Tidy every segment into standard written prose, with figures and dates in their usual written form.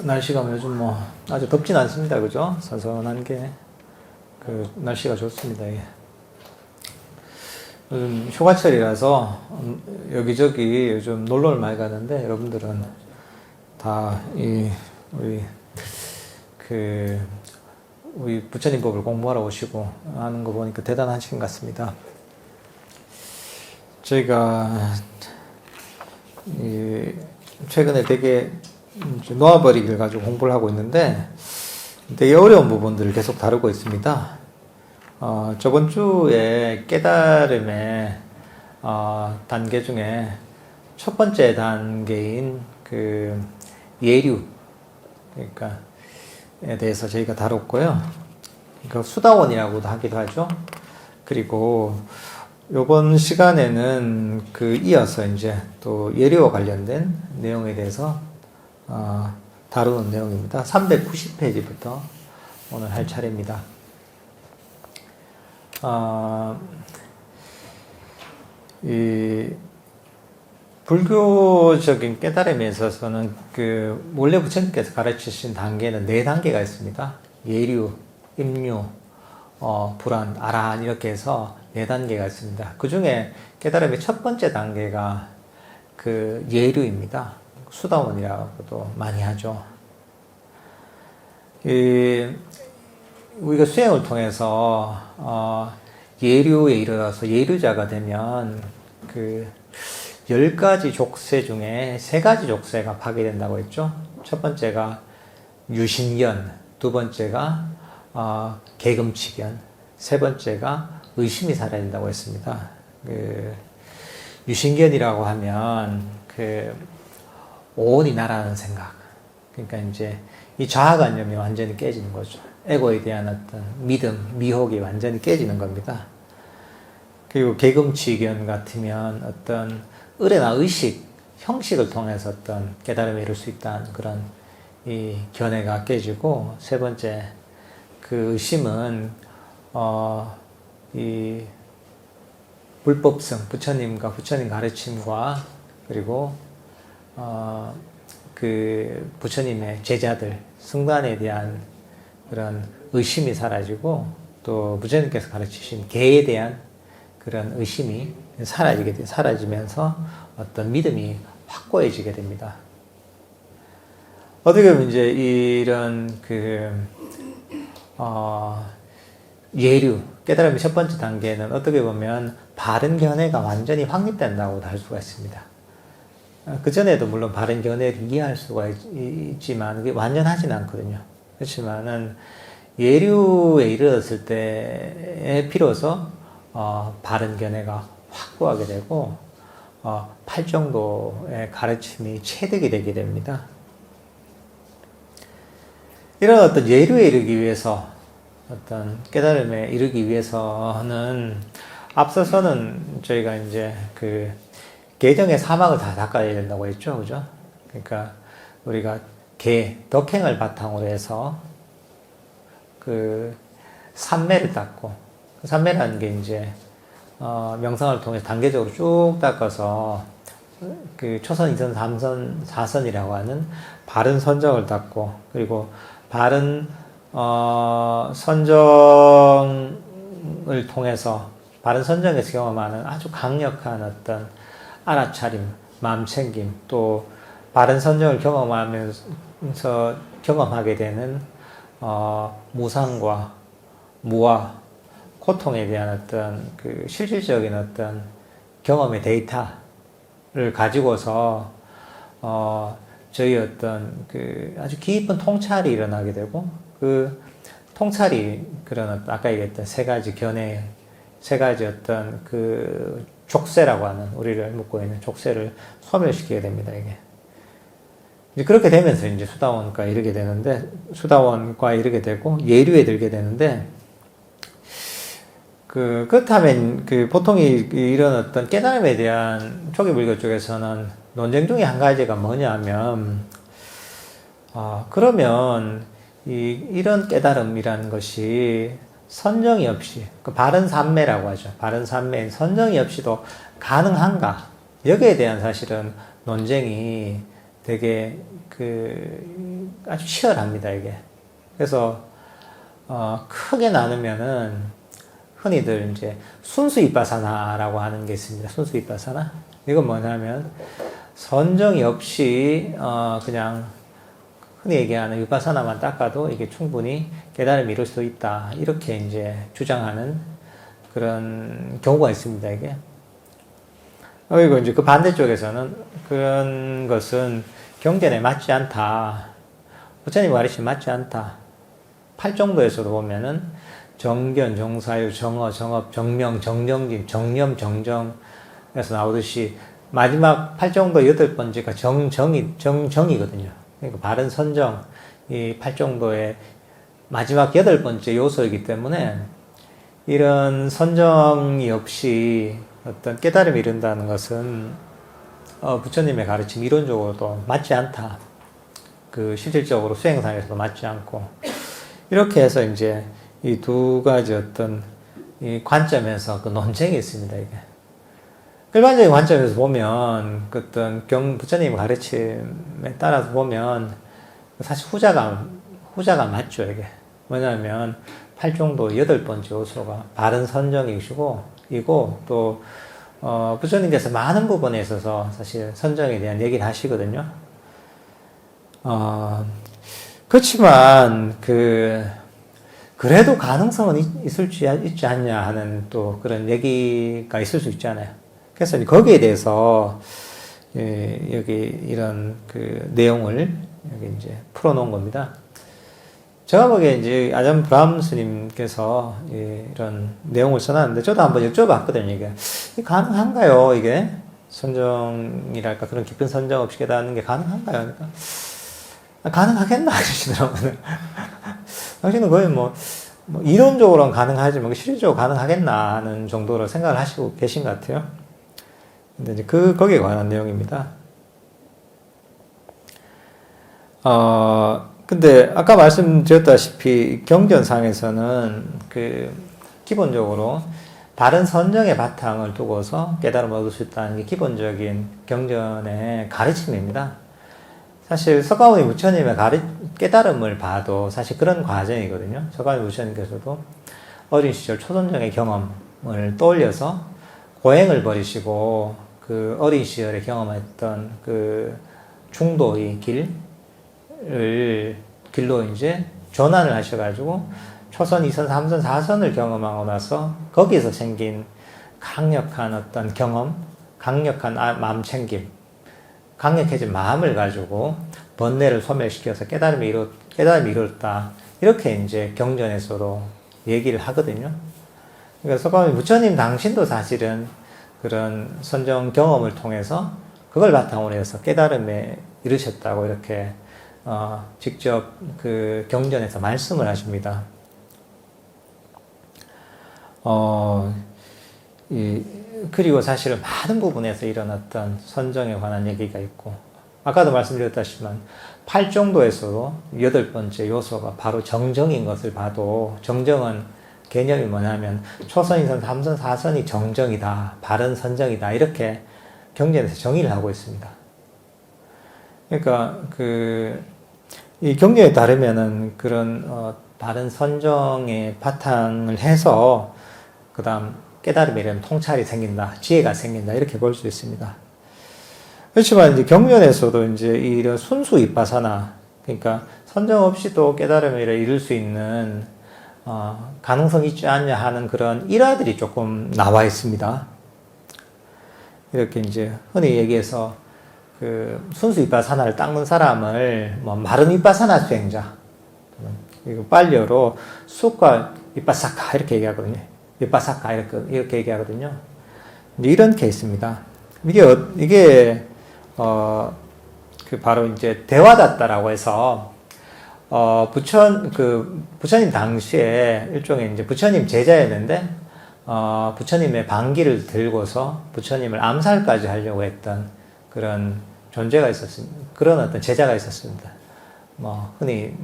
날씨가 요즘 아주 덥진 않습니다. 그죠? 선선한 게 날씨가 좋습니다. 예. 요즘 휴가철이라서 여기저기 요즘 놀러를 많이 가는데 여러분들은 다 우리 부처님 법을 공부하러 오시고 하는 거 보니까 대단하신 것 같습니다. 저희가 최근에 되게 놓아버리기를 가지고 공부를 하고 있는데 되게 어려운 부분들을 계속 다루고 있습니다. 저번 주에 깨달음의 단계 중에 첫 번째 단계인 예류, 에 대해서 저희가 다뤘고요. 수다원이라고도 하기도 하죠. 그리고 요번 시간에는 이어서 이제 또 예류와 관련된 내용에 대해서 다루는 내용입니다. 390페이지부터 오늘 할 차례입니다. 이 불교적인 깨달음에 있어서는 원래 부처님께서 가르치신 단계는 4단계가 있습니다. 예류, 임류, 불안, 아라한 이렇게 해서 4단계가 있습니다. 그 중에 깨달음의 첫 번째 단계가 예류입니다. 수다원이라고도 많이 하죠. 우리가 수행을 통해서 예류에 이르러서 예류자가 되면 10가지 족쇄 중에 3가지 족쇄가 파괴된다고 했죠. 첫 번째가 유신견, 두 번째가 계금치견, 세 번째가 의심이 사라진다고 했습니다. 유신견이라고 하면 오온이 나라는 생각. 그러니까 이제 이 자아관념이 완전히 깨지는 거죠. 에고에 대한 어떤 믿음, 미혹이 완전히 깨지는 겁니다. 그리고 계금치견 같으면 어떤 의뢰나 의식, 형식을 통해서 어떤 깨달음에 이룰 수 있다는 그런 이 견해가 깨지고, 세 번째 의심은 이 불법성, 부처님과 부처님 가르침과 그리고 부처님의 제자들, 승단에 대한 그런 의심이 사라지고, 또 부처님께서 가르치신 계에 대한 그런 의심이 사라지면서 어떤 믿음이 확고해지게 됩니다. 어떻게 보면 이제 이런 예류, 깨달음의 첫 번째 단계는 어떻게 보면 바른 견해가 완전히 확립된다고 할 수가 있습니다. 그 전에도 물론 바른 견해를 이해할 수가 있지만 그게 완전하진 않거든요. 그렇지만은 예류에 이르렀을 때에 비로소 바른 견해가 확고하게 되고 팔정도의 가르침이 체득이 되게 됩니다. 이런 어떤 예류에 이르기 위해서, 어떤 깨달음에 이르기 위해서는 앞서서는 저희가 이제 계정의 사막을 다 닦아야 된다고 했죠, 그죠? 그러니까 우리가 덕행을 바탕으로 해서 삼매를 닦고, 삼매라는 게 이제 명상을 통해서 단계적으로 쭉 닦아서 초선, 2선, 3선, 4선이라고 하는 바른 선정을 닦고, 그리고 바른 선정을 통해서, 바른 선정에서 경험하는 아주 강력한 어떤 알아차림, 마음챙김, 또 바른 선정을 경험하면서 경험하게 되는 무상과 무아, 고통에 대한 어떤 실질적인 어떤 경험의 데이터를 가지고서 저희 어떤 아주 깊은 통찰이 일어나게 되고, 통찰이 그런 아까 얘기했던 3가지 견해, 3가지 어떤 족쇄라고 하는, 우리를 묶고 있는 족쇄를 소멸시키게 됩니다, 이게. 이제 그렇게 되면서 이제 수다원과에 이르게 되고, 예류에 들게 되는데, 그렇다면, 보통 이런 어떤 깨달음에 대한 초기 불교 쪽에서는 논쟁 중에 한 가지가 뭐냐면, 그러면, 이런 깨달음이라는 것이 선정이 없이, 바른 삼매라고 하죠. 바른 삼매인 선정이 없이도 가능한가? 여기에 대한 사실은 논쟁이 되게 아주 치열합니다, 이게. 그래서, 크게 나누면은, 흔히들 이제 순수 윗바사나라고 하는 게 있습니다. 순수 윗바사나. 이건 뭐냐면, 선정이 없이, 그냥, 흔히 얘기하는 윗바사나만 닦아도 이게 충분히 깨달음을 이룰 수 있다. 이렇게 이제 주장하는 그런 경우가 있습니다, 이게. 그리고 이제 그 반대쪽에서는 그런 것은 경전에 맞지 않다. 부처님 가르침에 맞지 않다. 팔정도에서도 보면은 정견, 정사유, 정어, 정업, 정명, 정정진, 정념, 정정에서 나오듯이 마지막 팔정도 8번째가 정정이거든요. 그러니까 바른 선정, 이 팔정도의 마지막 8번째 요소이기 때문에 이런 선정이 없이 어떤 깨달음을 이룬다는 것은 부처님의 가르침 이론적으로도 맞지 않다. 그 실질적으로 수행상에서도 맞지 않고 이렇게 해서 이제 이 두 가지 어떤 이 관점에서 그 논쟁이 있습니다. 이게 일반적인 관점에서 보면 그 어떤 부처님 가르침에 따라서 보면 사실 후자가 맞죠. 이게 뭐냐면 팔종도 8번째 요소가 바른 선정이시고 이고 또 부처님께서 많은 부분에 있어서 사실 선정에 대한 얘기를 하시거든요. 그렇지만 그래도 가능성은 있지 않냐 하는 또 그런 얘기가 있을 수 있잖아요. 그래서 거기에 대해서 여기 이런 그 내용을 여기 이제 풀어놓은 겁니다. 제가 보기에 이제 아잠 브라함 스님께서 이런 내용을 써놨는데 저도 한번 여쭤봤거든요. 이게 가능한가요? 이게 선정이랄까 그런 깊은 선정 없이 깨닫는 게 가능한가요? 그러니까 가능하겠나 하시더라고요. 당신은 거의 뭐 이론적으로는 가능하지만 실질적으로 가능하겠나 하는 정도로 생각을 하시고 계신 것 같아요. 근데 이제 거기에 관한 내용입니다. 근데 아까 말씀드렸다시피 경전상에서는 기본적으로 바른 선정의 바탕을 두고서 깨달음을 얻을 수 있다는 게 기본적인 경전의 가르침입니다. 사실 석가모니 부처님의 깨달음을 봐도 사실 그런 과정이거든요. 석가모니 부처님께서도 어린 시절 초선정의 경험을 떠올려서 고행을 버리시고 그 어린 시절에 경험했던 그 중도의 길로 이제 전환을 하셔가지고 초선, 2선, 3선, 4선을 경험하고 나서 거기에서 생긴 강력한 어떤 경험, 강력한 마음 챙김, 강력해진 마음을 가지고 번뇌를 소멸시켜서 깨달음이 이뤘다. 이렇게 이제 경전에서도 얘기를 하거든요. 그러니까 석가모니 부처님 당신도 사실은 그런 선정 경험을 통해서 그걸 바탕으로 해서 깨달음에 이르셨다고 이렇게 직접 그 경전에서 말씀을 하십니다. 그리고 사실은 많은 부분에서 일어났던 선정에 관한 얘기가 있고, 아까도 말씀드렸다시만, 8정도에서도 8번째 요소가 바로 정정인 것을 봐도, 정정은 개념이 뭐냐면, 초선, 2선, 3선, 4선이 정정이다, 바른 선정이다, 이렇게 경전에서 정의를 하고 있습니다. 그러니까, 이 경전에 따르면은 그런, 바른 선정의 바탕을 해서, 그 다음, 깨달음에 이런 통찰이 생긴다, 지혜가 생긴다, 이렇게 볼 수 있습니다. 그렇지만 이제 경전에서도 이제 이런 순수 윗바사나, 그러니까 선정 없이도 깨달음을 이룰 수 있는, 가능성이 있지 않냐 하는 그런 일화들이 조금 나와 있습니다. 이렇게 이제 흔히 얘기해서 그 순수 윗바사나를 닦는 사람을 뭐 마른 윗바사나 수행자, 그리고 빨리어로 쑥과 윗바사카 이렇게 얘기하거든요. 윗바사카 이렇게 얘기하거든요. 이제 이런 케이스입니다. 이게 바로 이제 대화다따라고 해서 부처님 당시에 일종의 이제 부처님 제자였는데 부처님의 반기를 들고서 부처님을 암살까지 하려고 했던 그런 존재가 있었습니다. 그런 어떤 제자가 있었습니다. 흔히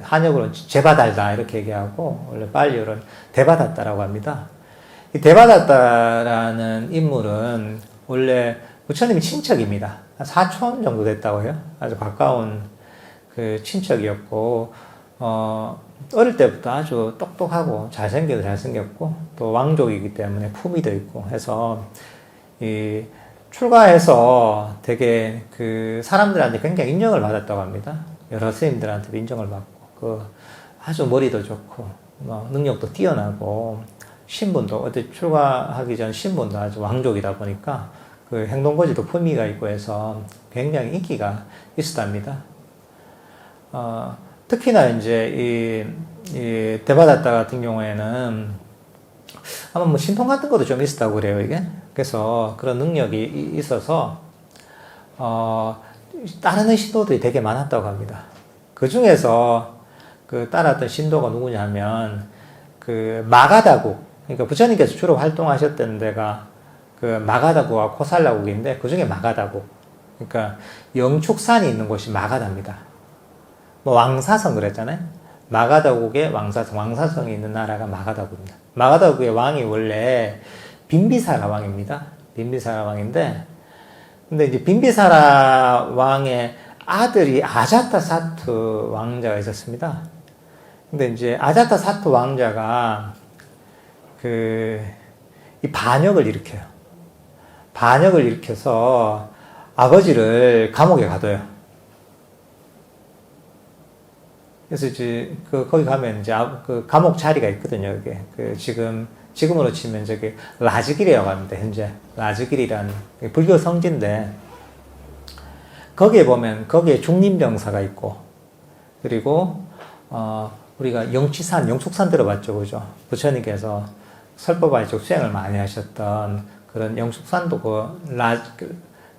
한역으로는 제바달다 이렇게 얘기하고, 원래 빨리어로는 대바다따라고 합니다. 이 대바다따라는 인물은 원래 부처님의 친척입니다. 한 4촌 정도 됐다고 해요. 아주 가까운 그 친척이었고, 어릴 때부터 아주 똑똑하고 잘생겼고, 또 왕족이기 때문에 품위도 있고 해서, 출가해서 되게 그 사람들한테 굉장히 인정을 받았다고 합니다. 여러 스님들한테도 인정을 받고, 아주 머리도 좋고, 능력도 뛰어나고, 신분도, 어때 출가하기 전 신분도 아주 왕족이다 보니까, 그 행동거지도 품위가 있고 해서 굉장히 인기가 있었답니다. 특히나 이제 이 데바다tta 같은 경우에는 아마 뭐 신통 같은 것도 좀 있었다고 그래요, 이게. 그래서 그런 능력이 있어서, 따르는 신도들이 되게 많았다고 합니다. 그 중에서 그 따랐던 신도가 누구냐면, 그 마가다국, 그러니까 부처님께서 주로 활동하셨던 데가 그 마가다국과 코살라국인데, 그 중에 마가다국. 그러니까 영축산이 있는 곳이 마가다입니다. 뭐 왕사성 그랬잖아요. 마가다국의 왕사성이 있는 나라가 마가다국입니다. 마가다국의 왕이 원래 빈비사라 왕입니다. 빈비사라 왕인데, 근데 이제 빈비사라 왕의 아들이 아자타사투 왕자가 있었습니다. 근데 이제 아자타사투 왕자가 이 반역을 일으켜요. 반역을 일으켜서 아버지를 감옥에 가둬요. 그래서 이제 거기 가면 이제 그 감옥 자리가 있거든요. 이게 지금으로 치면 저기 라즈길이라고 합니다. 현재 라즈길이라는 불교 성지인데, 거기에 보면 거기에 중림병사가 있고, 그리고 우리가 영축산 들어봤죠, 그죠? 부처님께서 설법아이쪽 수행을 많이 하셨던 그런 영축산도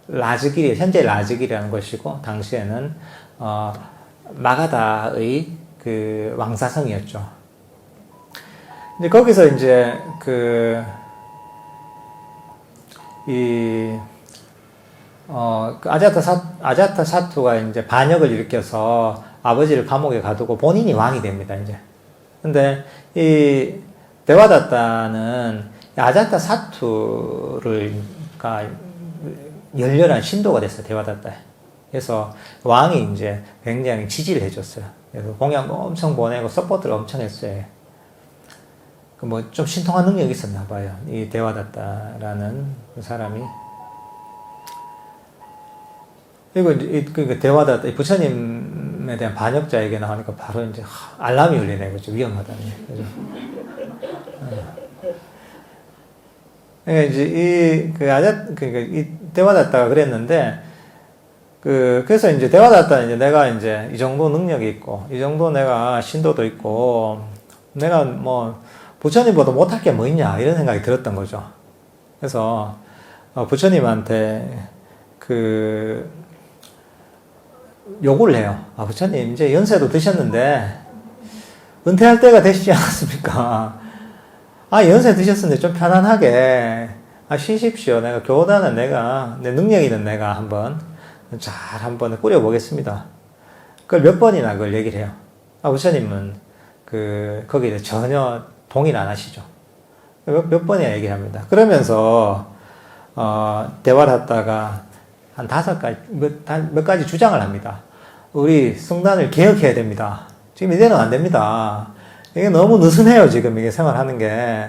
라즈길이 현재 라즈길이라는 것이고, 당시에는 마가다의 그 왕사성이었죠. 이제 거기서 이제 그 아자타사투가 이제 반역을 일으켜서 아버지를 감옥에 가두고 본인이 왕이 됩니다, 이제. 근데 이 데와다tta는 아자타사투가 열렬한 신도가 됐어요, 데와다tta에. 그래서 왕이 이제 굉장히 지지를 해줬어요. 그래서 공양도 엄청 보내고 서포트를 엄청 했어요. 뭐 좀 신통한 능력이 있었나 봐요, 이 데와다tta라는 그 사람이. 그리고 이제 데와다tta, 부처님에 대한 반역자에게 나오니까 바로 이제 알람이 울리네, 그죠? 위험하다니. 그죠? 그러니까 이제 이 데와다tta가 그랬는데, 그래서 이제 데와다tta는 이제 내가 이제 이 정도 능력이 있고, 이 정도 내가 신도도 있고, 내가 뭐, 부처님보다 못할 게 뭐 있냐, 이런 생각이 들었던 거죠. 그래서, 부처님한테 요구를 해요. 부처님, 이제 연세도 드셨는데, 은퇴할 때가 되시지 않았습니까? 연세 드셨는데 좀 편안하게, 쉬십시오. 내가 교단은 내 능력 있는 내가 한번 꾸려보겠습니다. 그걸 몇 번이나 그걸 얘기를 해요. 부처님은 거기에 전혀 동의를 안 하시죠. 몇 번이나 얘기를 합니다. 그러면서, 대화를 한 5가지, 몇 가지 주장을 합니다. 우리 성단을 개혁해야 됩니다. 지금 이대로는 안 됩니다. 이게 너무 느슨해요, 지금 이게 생활하는 게.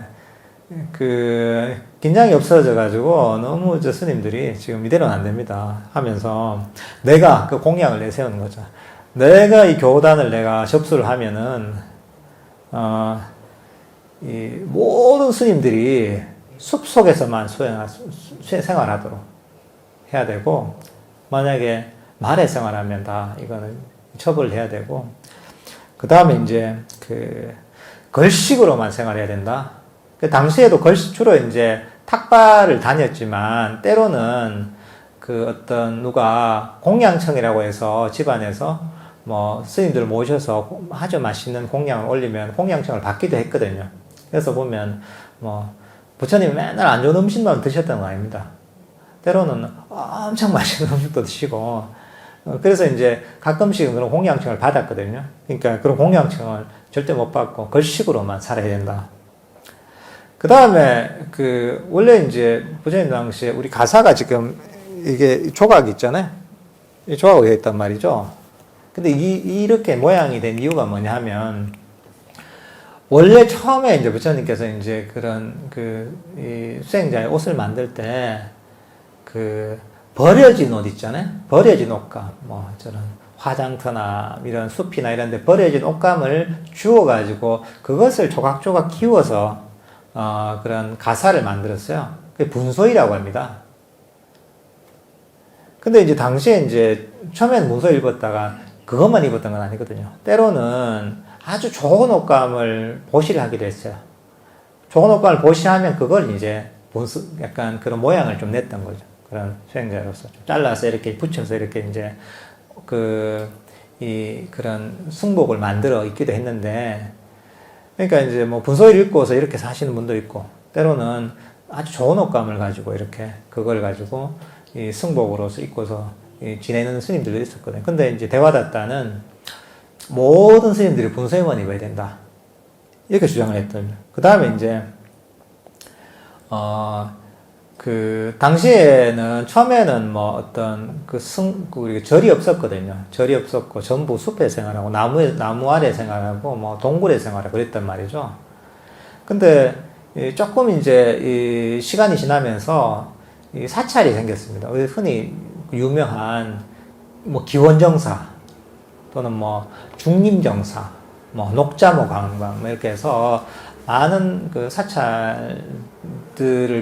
긴장이 없어져가지고 너무 스님들이 지금 이대로는 안 됩니다. 하면서 내가 그 공약을 내세우는 거죠. 내가 이 교단을 내가 접수를 하면은, 이 모든 스님들이 숲 속에서만 생활하도록 해야 되고, 만약에 말에 생활하면 이거는 처벌을 해야 되고, 그 다음에 이제 걸식으로만 생활해야 된다. 당시에도 주로 이제 탁발을 다녔지만, 때로는 누가 공양청이라고 해서 집안에서 뭐 스님들 모셔서 아주 맛있는 공양을 올리면 공양청을 받기도 했거든요. 그래서 보면 뭐 부처님이 맨날 안 좋은 음식만 드셨던 거 아닙니다. 때로는 엄청 맛있는 음식도 드시고, 그래서 이제 가끔씩은 그런 공양청을 받았거든요. 그러니까 그런 공양청을 절대 못 받고 걸식으로만 살아야 된다. 그 다음에 원래 이제 부처님 당시에 우리 가사가 지금 이게 조각이 있잖아요. 이 조각이 있단 말이죠. 근데 이렇게 모양이 된 이유가 뭐냐면, 원래 처음에 이제 부처님께서 이제 그런 이 수행자의 옷을 만들 때, 버려진 옷 있잖아요? 버려진 옷감, 뭐, 저런 화장터나 이런 숲이나 이런 데 버려진 옷감을 주워가지고 그것을 조각조각 키워서, 그런 가사를 만들었어요. 그게 분소이라고 합니다. 근데 이제 당시에 이제 처음에는 문서 입었다가 그것만 입었던 건 아니거든요. 때로는 아주 좋은 옷감을 보시를 하기도 했어요. 좋은 옷감을 보시하면 그걸 이제 약간 그런 모양을 좀 냈던 거죠. 그런 수행자로서. 잘라서 이렇게 붙여서 이렇게 이제 그런 승복을 만들어 입기도 했는데, 그러니까 이제 뭐 분소를 입고서 이렇게 사시는 분도 있고, 때로는 아주 좋은 옷감을 가지고 이렇게 그걸 가지고 이 승복으로서 입고서 지내는 스님들도 있었거든요. 근데 이제 대화다타는 모든 스님들이 분소에만 입어야 된다, 이렇게 주장을 했더니, 그 다음에 이제 당시에는 처음에는 뭐 어떤 우리 절이 없었거든요. 절이 없었고 전부 숲에 생활하고 나무 아래 생활하고 뭐 동굴에 생활하고 그랬단 말이죠. 근데 조금 이제 이 시간이 지나면서 이 사찰이 생겼습니다. 흔히 유명한 뭐 기원정사 또는 뭐 중림정사, 뭐 녹자모 강방 이렇게 해서 많은 그 사찰들을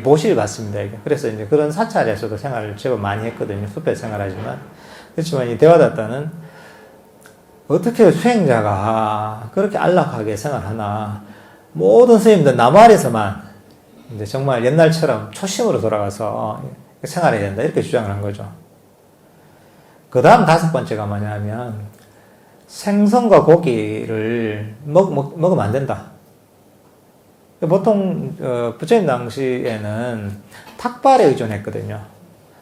모시를 받습니다. 그래서 이제 그런 사찰에서도 생활을 제법 많이 했거든요. 숲에 생활하지만. 그렇지만 이 대화다타는 어떻게 수행자가 그렇게 안락하게 생활하나, 모든 스님들 나무 아래서만 이제 정말 옛날처럼 초심으로 돌아가서 생활해야 된다, 이렇게 주장을 한 거죠. 그 다음 5번째가 뭐냐면, 생선과 고기를 먹으면 안 된다. 보통 부처님 당시에는 탁발에 의존했거든요.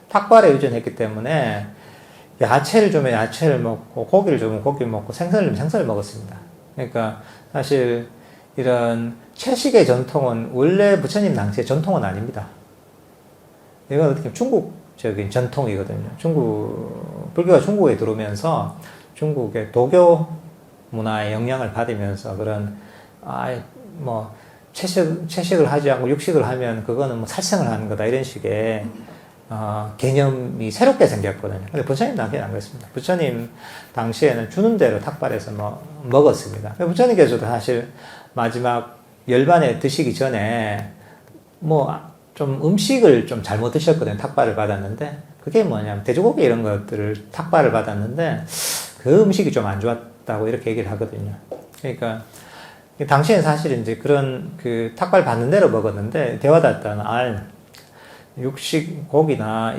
탁발에 의존했기 때문에 야채를 주면 야채를 먹고 고기를 주면 고기를 먹고 생선을 주면 생선을 먹었습니다. 그러니까 사실 이런 채식의 전통은 원래 부처님 당시의 전통은 아닙니다. 이건 어떻게 보면 중국적인 전통이거든요. 불교가 중국에 들어오면서 중국의 도교 문화의 영향을 받으면서 그런 채식을 하지 않고 육식을 하면 그거는 뭐 살생을 하는 거다, 이런 식의 개념이 새롭게 생겼거든요. 근데 부처님 당시에는 안 그랬습니다. 부처님 당시에는 주는 대로 탁발해서 먹었습니다. 부처님께서도 사실 마지막 열반에 드시기 전에 좀 음식을 좀 잘못 드셨거든요. 탁발을 받았는데, 그게 뭐냐면 돼지고기 이런 것들을 탁발을 받았는데 그 음식이 좀 안 좋았다고 이렇게 얘기를 하거든요. 그러니까 당시엔 사실 이제 그런 탁발 받는 대로 먹었는데, 대화다타는 육식 고기나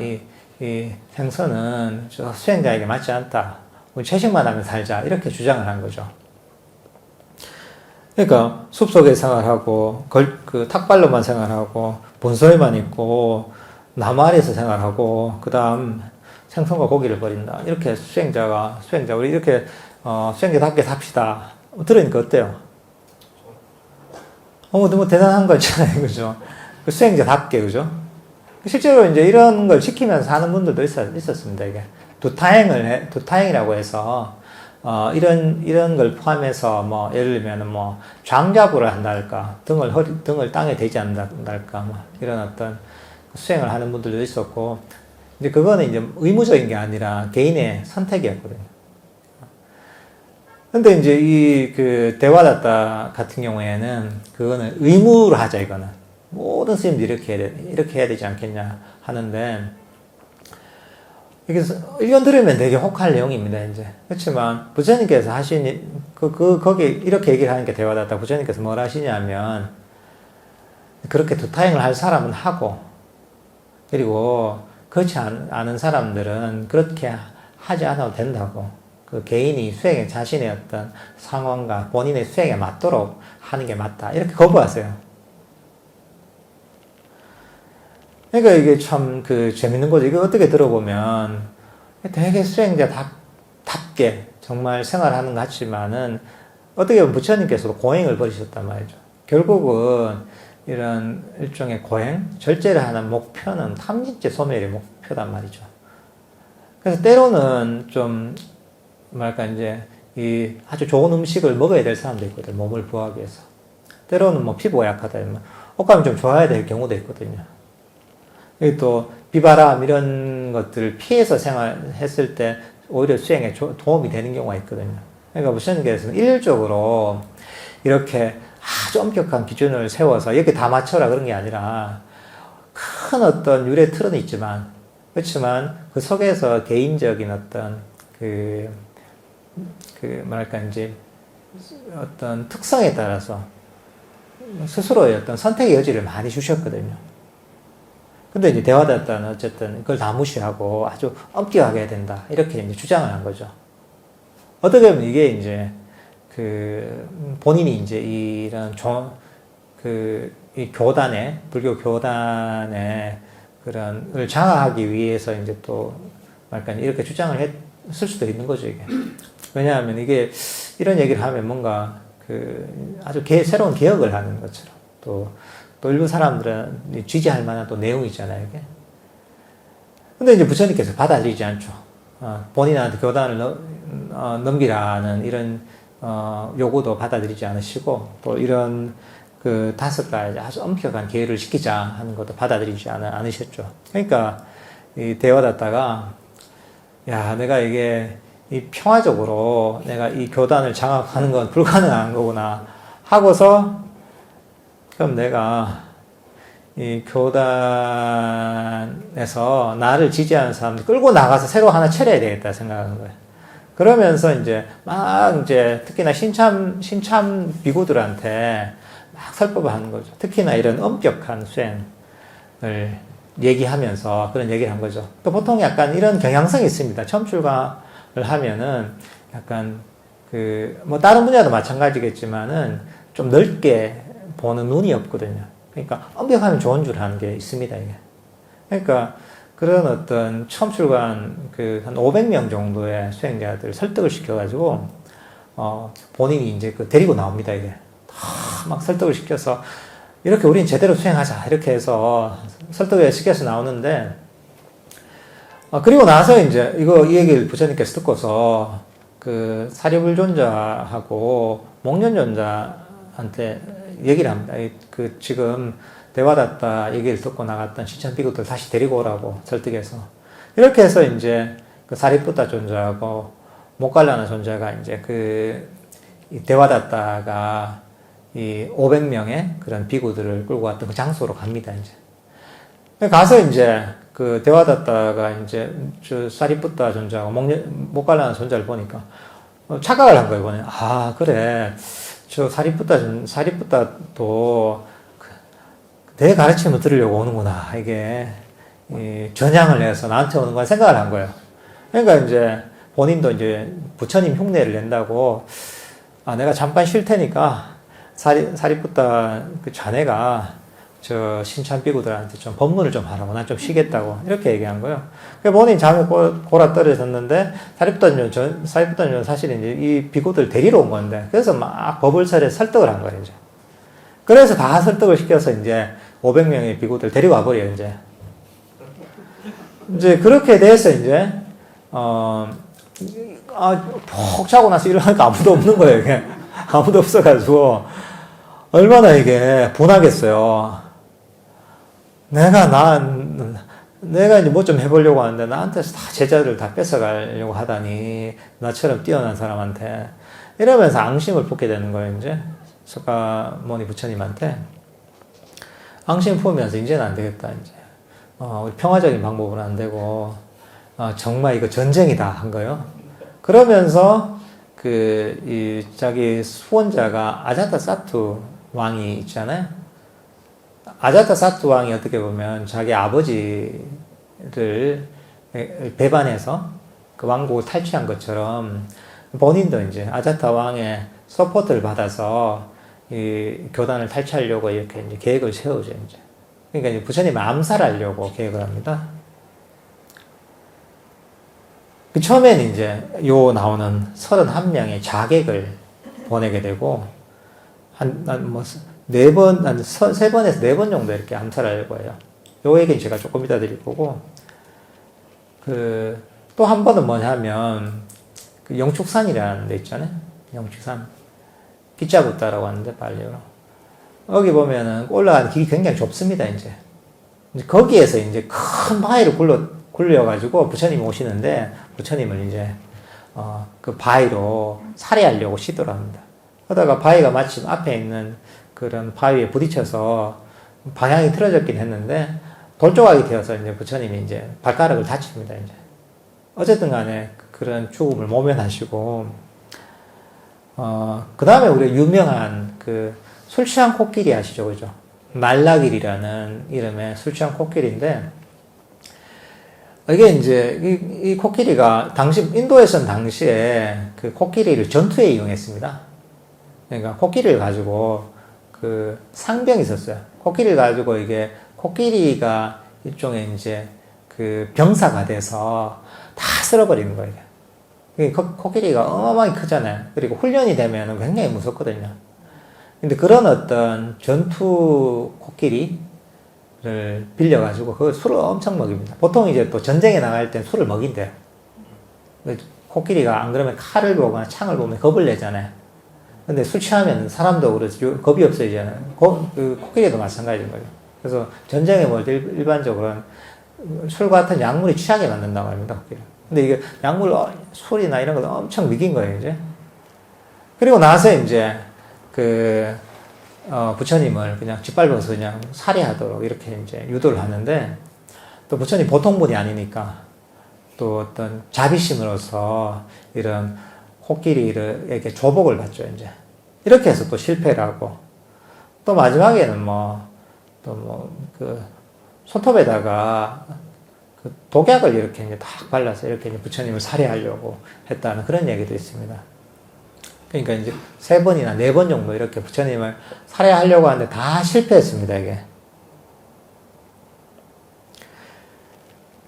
이 생선은 저 수행자에게 맞지 않다, 우리 채식만 하면 살자, 이렇게 주장을 한 거죠. 그러니까 숲속에 생활하고 탁발로만 생활하고 본소에만 있고 나무 아래에서 생활하고 그 다음 생선과 고기를 버린다, 이렇게 수행자 우리 이렇게 수행자답게 삽시다, 들으니까 어때요? 너무 대단한 거잖아요, 그죠? 수행자답게, 그죠? 실제로 이제 이런 걸 지키면서 사는 분들도 있었습니다, 이게. 두타행이라고 해서, 이런 걸 포함해서, 예를 들면, 장자부를 한달까, 등을 땅에 대지 않는달까, 이런 어떤 수행을 하는 분들도 있었고, 이제 그거는 이제 의무적인 게 아니라 개인의 선택이었거든요. 근데 이제 대화다타 같은 경우에는 그거는 의무로 하자, 이거는. 모든 스님들이 이렇게 해야 되지 않겠냐 하는데, 이게 일견 들으면 되게 혹할 내용입니다, 이제. 그렇지만, 부처님께서 거기 이렇게 얘기를 하는 게 대화다타, 부처님께서 뭘 하시냐면, 그렇게 두타행을 할 사람은 하고, 그리고 그렇지 않은 사람들은 그렇게 하지 않아도 된다고. 그 개인이 수행에 자신의 어떤 상황과 본인의 수행에 맞도록 하는 게 맞다, 이렇게 거부하세요. 그러니까 이게 참 재밌는 거죠. 이거 어떻게 들어보면 되게 수행자답게 정말 생활하는 것 같지만은, 어떻게 보면 부처님께서도 고행을 벌이셨단 말이죠. 결국은 이런 일종의 고행, 절제를 하는 목표는 탐진체 소멸의 목표단 말이죠. 그래서 때로는 좀 뭐랄까, 이제, 이 아주 좋은 음식을 먹어야 될 사람도 있거든, 몸을 부하기 위해서. 때로는 뭐 피부가 약하다, 옷감이 좀 좋아야 될 경우도 있거든요. 여기 또, 비바람 이런 것들을 피해서 생활했을 때 오히려 수행에 도움이 되는 경우가 있거든요. 그러니까 부처님께서는 일률적으로 이렇게 아주 엄격한 기준을 세워서 이렇게 다 맞춰라 그런 게 아니라 큰 어떤 유래 틀은 있지만 그렇지만 그 속에서 개인적인 어떤 뭐랄까 이제 어떤 특성에 따라서 스스로의 어떤 선택의 여지를 많이 주셨거든요. 근데 이제 대화다타는 어쨌든 그걸 다 무시하고 아주 엄격하게 해야 된다. 이렇게 이제 주장을 한 거죠. 어떻게 보면 이게 이제 본인이 이제 이런 이 교단의, 불교 교단의 걸 장악하기 위해서 이제 또, 말까 이렇게 주장을 했을 수도 있는 거죠, 이게. 왜냐하면 이게, 이런 얘기를 하면 뭔가 아주 새로운 개혁을 하는 것처럼 또 일부 사람들은 지지할 만한 또 내용이잖아요, 이게. 근데 이제 부처님께서 받아들이지 않죠. 본인한테 교단을 넘기라는 이런, 요구도 받아들이지 않으시고, 또 이런 5가지 아주 엄격한 계율을 시키자 하는 것도 받아들이지 않으셨죠. 그러니까, 이 대화다타가, 야, 내가 이게, 이 평화적으로 내가 이 교단을 장악하는 건 불가능한 거구나 하고서, 그럼 내가 이 교단에서 나를 지지하는 사람들 끌고 나가서 새로 하나 차려야 되겠다 생각하는 거예요. 그러면서 이제 특히나 신참 비구들한테 막 설법을 하는 거죠. 특히나 이런 엄격한 수행을 얘기하면서 그런 얘기를 한 거죠. 또 보통 약간 이런 경향성이 있습니다. 처음 출가를 하면은 약간 뭐 다른 분야도 마찬가지겠지만은 좀 넓게 보는 눈이 없거든요. 그러니까 엄격하면 좋은 줄 아는 게 있습니다, 이게. 그러니까 그런 어떤 처음 출간 한 500명 정도의 수행자들을 설득을 시켜가지고 본인이 이제 데리고 나옵니다, 이게. 막 설득을 시켜서 이렇게 우린 제대로 수행하자 이렇게 해서 설득을 시켜서 나오는데 그리고 나서 이제 이 얘기를 부처님께서 듣고서 사리불존자하고 목련존자한테 얘기를 합니다. 지금 대화다타 얘기를 듣고 나갔던 시천비구들 다시 데리고 오라고 설득해서 이렇게 해서 이제 사리푸타 존자하고 모갈라나 존자가 이제 이 대화다타가 이 500명의 그런 비구들을 끌고 왔던 그 장소로 갑니다, 이제. 가서 이제 대화다타가 이제 사리푸타 존자하고 모갈라나 존자를 보니까 착각을 한 거예요, 이번에. 아, 그래. 사리푸타도 내 가르침을 들으려고 오는구나. 이게, 전향을 해서 나한테 오는 건 생각을 한 거예요. 그러니까 이제 본인도 이제 부처님 흉내를 낸다고, 내가 잠깐 쉴 테니까 사리푸타 자네가 신참비구들한테 좀 법문을 좀 하라고. 난 좀 쉬겠다고. 이렇게 얘기한 거예요. 본인이 잠에 골아 떨어졌는데, 사리푸타는 사실 이제 이 비구들 데리러 온 건데, 그래서 막 법을 설해 설득을 한 거예요, 이제. 그래서 다 설득을 시켜서 이제 500명의 비구들 데리고 와버려요, 이제. 이제 그렇게 돼서 이제, 푹 자고 나서 일어나니까 아무도 없는 거예요, 이게. 아무도 없어가지고, 얼마나 이게 분하겠어요. 내가 이제 뭐 좀 해보려고 하는데 나한테서 다 제자들 다 뺏어가려고 하다니 나처럼 뛰어난 사람한테 이러면서 앙심을 품게 되는 거예요, 이제. 석가모니 부처님한테 앙심 품으면서 이제는 안 되겠다, 이제. 우리 평화적인 방법으로 안 되고 정말 이거 전쟁이다 한 거예요. 그러면서 자기 수원자가 아자타사투 왕이 있잖아요. 아자타사투 왕이 어떻게 보면 자기 아버지를 배반해서 그 왕국을 탈취한 것처럼 본인도 이제 아자타 왕의 서포트를 받아서 이 교단을 탈취하려고 이렇게 이제 계획을 세우죠, 이제. 그러니까 이제 부처님을 암살하려고 계획을 합니다. 처음에는 이제 나오는 31명의 자객을 보내게 되고, 세 번에서 4번 정도 이렇게 암살하려고 해요. 요 얘기는 제가 조금 이따 드릴 거고, 또 한 번은 뭐냐면, 그 영축산이라는 데 있잖아요. 영축산. 기자부다라고 하는데, 발리어로. 여기 보면은 올라가는 길이 굉장히 좁습니다, 이제. 거기에서 이제 큰 바위를 굴려가지고 부처님이 오시는데, 부처님을 이제, 그 바위로 살해하려고 시도를 합니다. 그러다가 바위가 마침 앞에 있는 그런 바위에 부딪혀서 방향이 틀어졌긴 했는데, 돌조각이 되어서 이제 부처님이 이제 발가락을 다칩니다, 이제. 어쨌든 간에 그런 죽음을 모면하시고, 그 다음에 우리가 유명한 그 술 취한 코끼리 아시죠? 그죠? 말라길이라는 이름의 술 취한 코끼리인데, 이게 이제 이 코끼리가 인도에서는 당시에 그 코끼리를 전투에 이용했습니다. 그러니까 코끼리를 가지고 그 상병이 있었어요. 코끼리를 가지고 이게 코끼리가 일종의 이제 그 병사가 돼서 다 쓸어버리는 거예요. 코끼리가 어마어마하게 크잖아요. 그리고 훈련이 되면 굉장히 무섭거든요. 근데 그런 어떤 전투 코끼리를 빌려가지고 그 술을 엄청 먹입니다. 보통 이제 또 전쟁에 나갈 땐 술을 먹인대요. 코끼리가 안 그러면 칼을 보거나 창을 보면 겁을 내잖아요. 근데 술 취하면 사람도 그렇죠. 겁이 없어지잖아요. 그 코끼리도 마찬가지인 거죠. 그래서 전쟁에 뭐 일반적으로 술 같은 약물이 취하게 만든다고 합니다, 코끼리. 근데 이게 술이나 이런 거 엄청 먹인 거예요, 이제. 그리고 나서 이제 부처님을 그냥 짓밟아서 그냥 살해하도록 이렇게 이제 유도를 하는데, 또 부처님 보통 분이 아니니까 또 어떤 자비심으로서 이런 코끼리에게 조복을 받죠, 이제. 이렇게 해서 또 실패를 하고, 또 마지막에는 손톱에다가 그 독약을 이렇게 이제 딱 발라서 이렇게 이제 부처님을 살해하려고 했다는 그런 얘기도 있습니다. 그러니까 이제 3번이나 4번 정도 이렇게 부처님을 살해하려고 하는데 다 실패했습니다, 이게.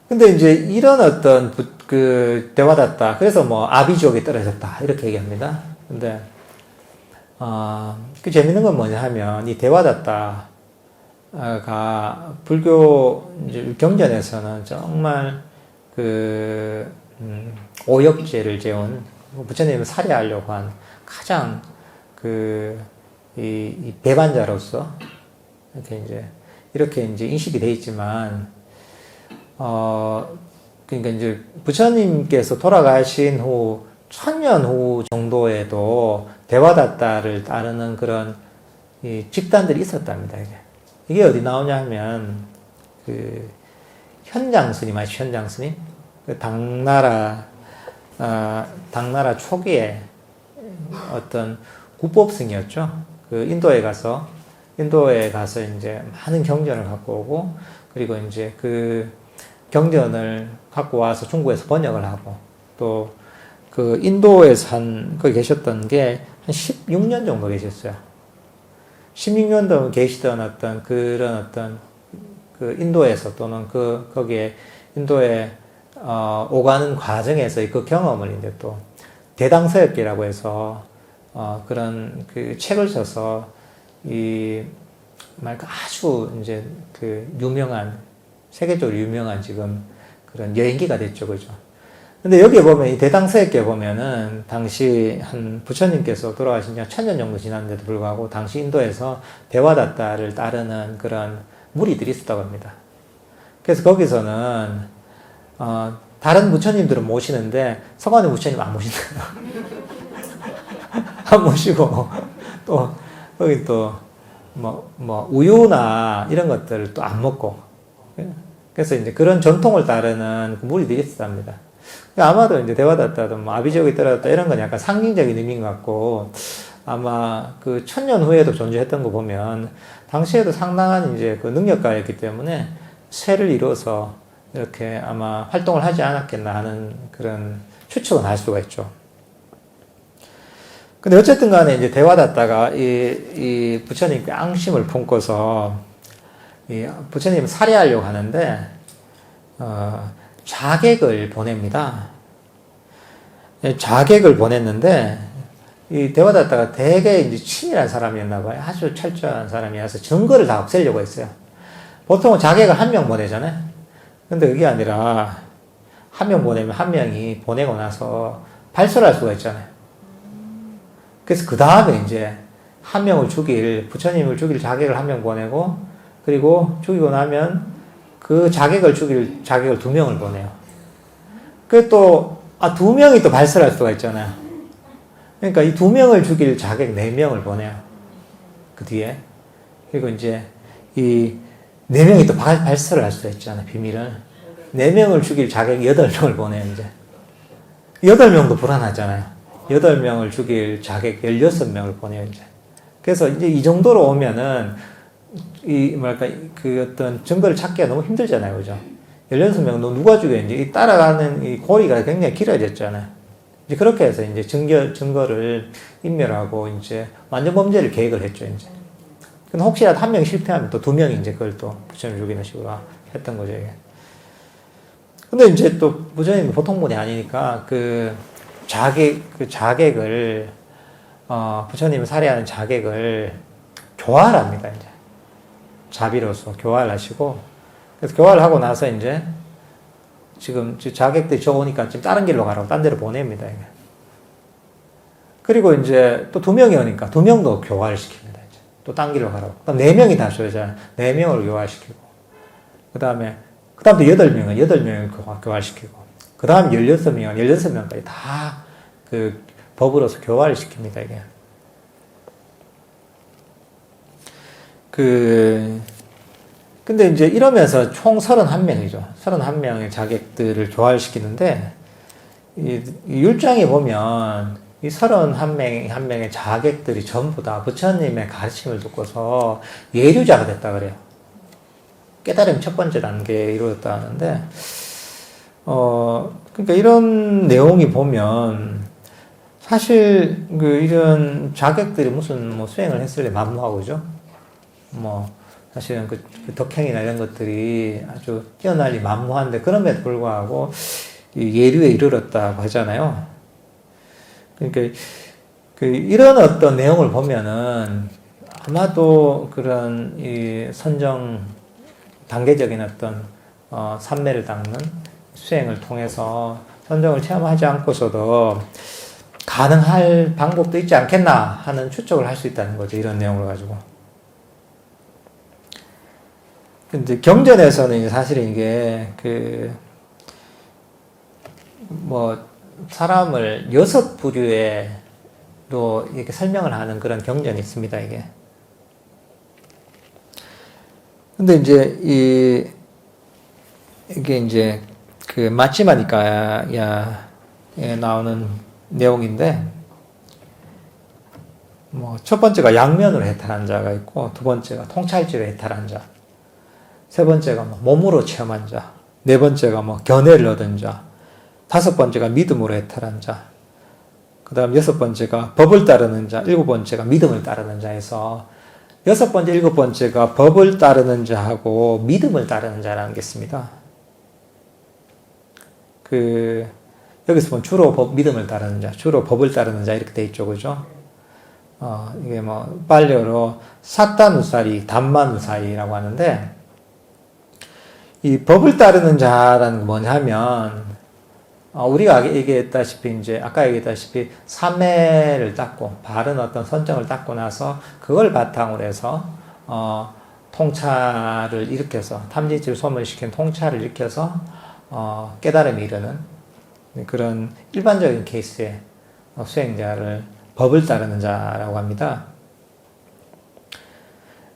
근데 이제 이런 어떤 대화다tta, 그래서 아비지옥에 떨어졌다, 이렇게 얘기합니다. 근데, 그 재밌는 건 뭐냐 하면, 이 대화다tta가 불교 이제 경전에서는 정말 오역죄를 재운 부처님을 살해하려고 한 가장 이 배반자로서 이렇게 이제 인식이 돼 있지만, 그러니까 이제 부처님께서 돌아가신 후 1000년 후 정도에도 대화다tta를 따르는 그런 이 집단들이 있었답니다. 이게 어디 나오냐 하면 현장 스님 아시죠? 현장 스님? 당나라 초기에 어떤 구법승이었죠. 인도에 가서 이제 많은 경전을 갖고 오고, 그리고 이제 그 경전을 갖고 와서 중국에서 번역을 하고, 또 인도에서 거기 계셨던 게 한 16년 정도 계셨어요. 16년 동안 계시던 인도에서 또는 거기에 인도에 오가는 과정에서 그 경험을 이제 또 대당서역기라고 해서 그런 책을 써서 아주 이제 유명한, 세계적으로 유명한 지금 그런 여행기가 됐죠, 그죠? 근데 여기에 보면 이 대당서역기에 보면은 당시 부처님께서 돌아가신 지 1000년 정도 지났는데도 불구하고 당시 인도에서 대화다tta를 따르는 그런 무리들이 있었다고 합니다. 그래서 거기서는 다른 부처님들은 모시는데 서가모니 부처님 안 모신다. 안 모시고 또 거기 우유나 이런 것들을 또 안 먹고, 그래서 이제 그런 전통을 따르는 무리들이 있었답니다. 아마도 이제 대화다tta도 아비지옥에 떨어졌다 이런 건 약간 상징적인 의미인 것 같고, 아마 1000년 후에도 존재했던 거 보면 당시에도 상당한 이제 능력가였기 때문에 쇠를 이뤄서 이렇게 아마 활동을 하지 않았겠나 하는 그런 추측은 할 수가 있죠. 근데 어쨌든 간에 이제 대화다tta가 이 부처님께 앙심을 품고서 부처님을 살해하려고 하는데, 좌객을 보냅니다. 좌객을 보냈는데, 이 대화다tta가 되게 이제 친밀한 사람이었나 봐요. 아주 철저한 사람이어서 증거를 다 없애려고 했어요. 보통은 좌객을 1명 보내잖아요. 근데 그게 아니라 1명 보내면 1명이 보내고 나서 발설할 수가 있잖아요. 그래서 그 다음에 이제 한 명을 부처님을 죽일 자객을 한 명 보내고, 그리고 죽이고 나면 그 자객을 죽일 자객을 2명을 보내요. 그 또, 2명이 또 발설할 수가 있잖아요. 그러니까 이 2명을 죽일 자객 4명을 보내요. 그 뒤에. 그리고 이제 이 4명이 또 발설을 할 수가 있잖아요. 비밀을. 4명을 죽일 자객 8명을 보내요, 이제. 8명도 불안하잖아요. 8명을 죽일 자객 16명을 보내요, 이제. 그래서 이제 이 정도로 오면은, 그 어떤 증거를 찾기가 너무 힘들잖아요, 그죠? 16명, 너 누가 죽였는지, 이 따라가는 이 고리가 굉장히 길어졌잖아요. 이제 그렇게 해서 이제 증거를 인멸하고, 이제 완전 범죄를 계획을 했죠, 이제. 근데 혹시라도 한 명이 실패하면 또 2명이 이제 그걸 또 부처님을 죽이는 식으로 했던 거죠, 이게. 근데 이제 또 부처님이 보통 분이 아니니까 자객을 부처님을 살해하는 자객을 교화를 합니다, 이제. 자비로서 교화를 하시고, 그래서 교화를 하고 나서 이제 지금 자객들이 저오니까 지금 다른 길로 가라고 딴 데로 보냅니다, 이게. 그리고 이제 또 2명이 오니까 2명도 교화를 시킵니다, 이제. 또 딴 길로 가라고. 그다음 4명이 다시 오잖아요. 4명을 교화시키고. 그 다음에 또 8명을 교화시키고. 그 다음 16명까지 다 그 법으로서 교화를 시킵니다, 이게. 근데 이제 이러면서 총 31명이죠. 31명의 자객들을 교화를 시키는데, 이 율장에 보면 이 31명, 한 명의 자객들이 전부 다 부처님의 가르침을 듣고서 예류자가 됐다 그래요. 깨달음 첫 번째 단계에 이루어졌다 하는데, 그러니까 이런 내용이 보면, 사실, 이런 자객들이 무슨 수행을 했을래 만무하고, 그죠? 사실은 그 덕행이나 이런 것들이 아주 뛰어나리 만무한데, 그럼에도 불구하고, 예류에 이르렀다고 하잖아요. 그러니까, 이런 어떤 내용을 보면은, 아마도 그런 단계적인 어떤, 삼매를 닦는 수행을 통해서 선정을 체험하지 않고서도 가능할 방법도 있지 않겠나 하는 추측을 할 수 있다는 거죠. 이런 내용을 가지고. 근데 경전에서는 사실은 이게 사람을 6부류에로 이렇게 설명을 하는 그런 경전이 있습니다, 이게. 근데 이제 이게 이제 마치마 니까야에 나오는 내용인데, 첫 번째가 양면으로 해탈한 자가 있고, 두 번째가 통찰지로 해탈한 자, 세 번째가 몸으로 체험한 자, 네 번째가 견해를 얻은 자, 다섯 번째가 믿음으로 해탈한 자, 그 다음 여섯 번째가 법을 따르는 자, 일곱 번째가 믿음을 따르는 자에서, 여섯 번째, 일곱 번째가 법을 따르는 자하고 믿음을 따르는 자라는 게 있습니다. 여기서 보면 주로 믿음을 따르는 자, 주로 법을 따르는 자, 이렇게 돼 있죠, 그죠? 이게 빨려로 사타누사리, 담마누사리라고 하는데, 이 법을 따르는 자라는 게 뭐냐면, 우리가 아까 얘기했다시피, 삼매를 닦고, 바른 어떤 선정을 닦고 나서, 그걸 바탕으로 해서, 통찰을 일으켜서, 탐진치를 소멸시킨 통찰을 일으켜서, 깨달음에 이르는 그런 일반적인 케이스의 수행자를 법을 따르는 자라고 합니다.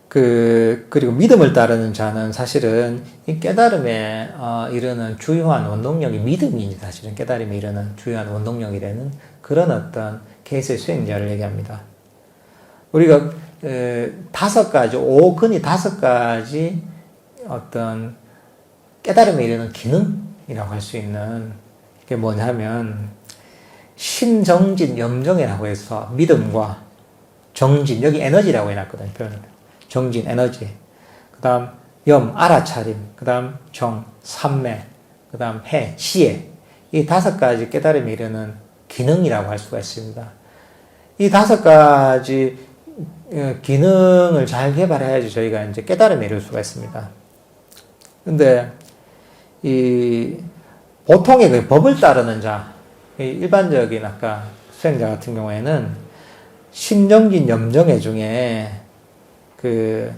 그리고 믿음을 따르는 자는 사실은 이 깨달음에 이르는 주요한 원동력이 믿음이 사실은 깨달음에 이르는 주요한 원동력이 되는 그런 어떤 케이스의 수행자를 얘기합니다. 우리가 다섯 가지 어떤 깨달음에 이르는 기능이라고 할 수 있는 게 뭐냐면, 신정진 염정이라고 해서 믿음과 정진, 여기 에너지라고 해놨거든요, 표현을. 정진, 에너지. 그 다음 염, 알아차림. 그 다음 정, 삼매. 그 다음 해, 시에. 이 다섯 가지 깨달음에 이르는 기능이라고 할 수가 있습니다. 이 다섯 가지 기능을 잘 개발해야지 저희가 이제 깨달음에 이를 수가 있습니다. 근데, 보통의 법을 따르는 자, 일반적인 아까 수행자 같은 경우에는 신정진 염정회 중에 그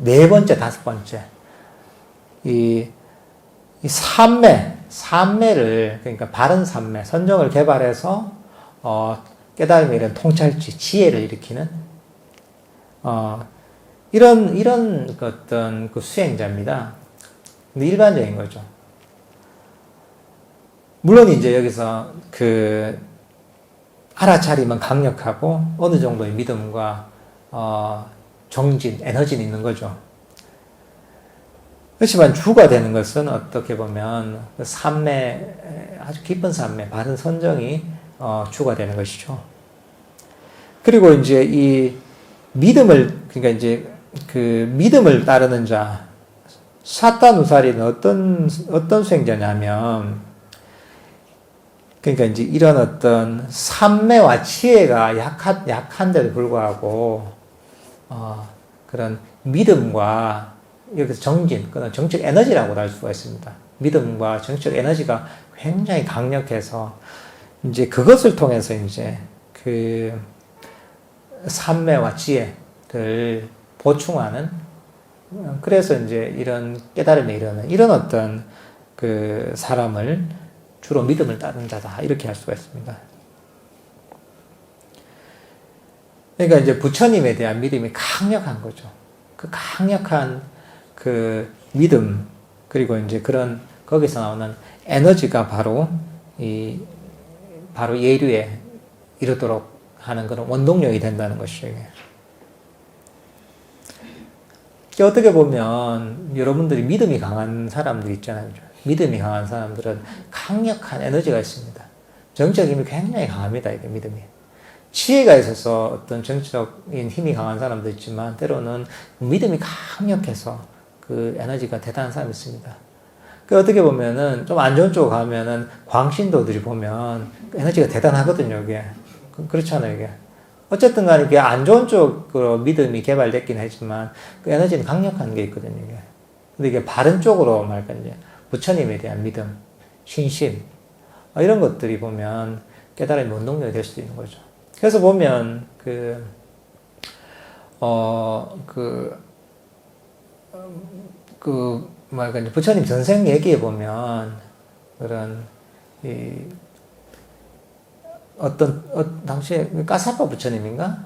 네 번째, 다섯 번째 이 삼매를 그러니까 바른 삼매, 선정을 개발해서 깨달음에 이런 통찰지, 지혜를 일으키는 이런 어떤 그 수행자입니다. 근데 일반적인 거죠. 물론 이제 여기서 그 알아차림은 강력하고 어느 정도의 믿음과 정진, 에너지는 있는 거죠. 그렇지만 주가 되는 것은 어떻게 보면 그 삼매, 아주 깊은 삼매, 바른 선정이 주가 되는 것이죠. 그리고 이제 이 믿음을, 그러니까 이제 그 믿음을 따르는 자, 사타누사리는 어떤 수행자냐면, 그러니까 이제 이런 어떤 삼매와 지혜가 약한데도 불구하고, 그런 믿음과 여기서 정진, 그런 정적 에너지라고 할 수가 있습니다. 믿음과 정적 에너지가 굉장히 강력해서, 이제 그것을 통해서 이제 그 삼매와 지혜를 보충하는, 그래서 이제 이런 깨달음에 이르는 이런 어떤 그 사람을 주로 믿음을 따르는 자다, 이렇게 할 수가 있습니다. 그러니까 이제 부처님에 대한 믿음이 강력한 거죠. 그 강력한 그 믿음, 그리고 이제 그런 거기서 나오는 에너지가 바로 바로 예류에 이르도록 하는 그런 원동력이 된다는 것이죠. 이게 어떻게 보면 여러분들이 믿음이 강한 사람들 있잖아요. 믿음이 강한 사람들은 강력한 에너지가 있습니다. 정적 힘이 굉장히 강합니다. 이게 믿음이. 지혜가 있어서 어떤 정적인 힘이 강한 사람도 있지만 때로는 믿음이 강력해서 그 에너지가 대단한 사람이 있습니다. 그 어떻게 보면은 좀 안 좋은 쪽으로 가면은 광신도들이 보면 에너지가 대단하거든요. 이게 그렇잖아요. 이게 어쨌든 간에 이게 안 좋은 쪽으로 믿음이 개발됐긴 하지만 그 에너지는 강력한 게 있거든요. 이게. 근데 이게 바른 쪽으로 말까 이제 부처님에 대한 믿음, 신심 이런 것들이 보면 깨달음의 원동력이 될 수도 있는 거죠. 그래서 보면 이제 부처님 전생 얘기에 보면 그런 당시에 까사파 부처님인가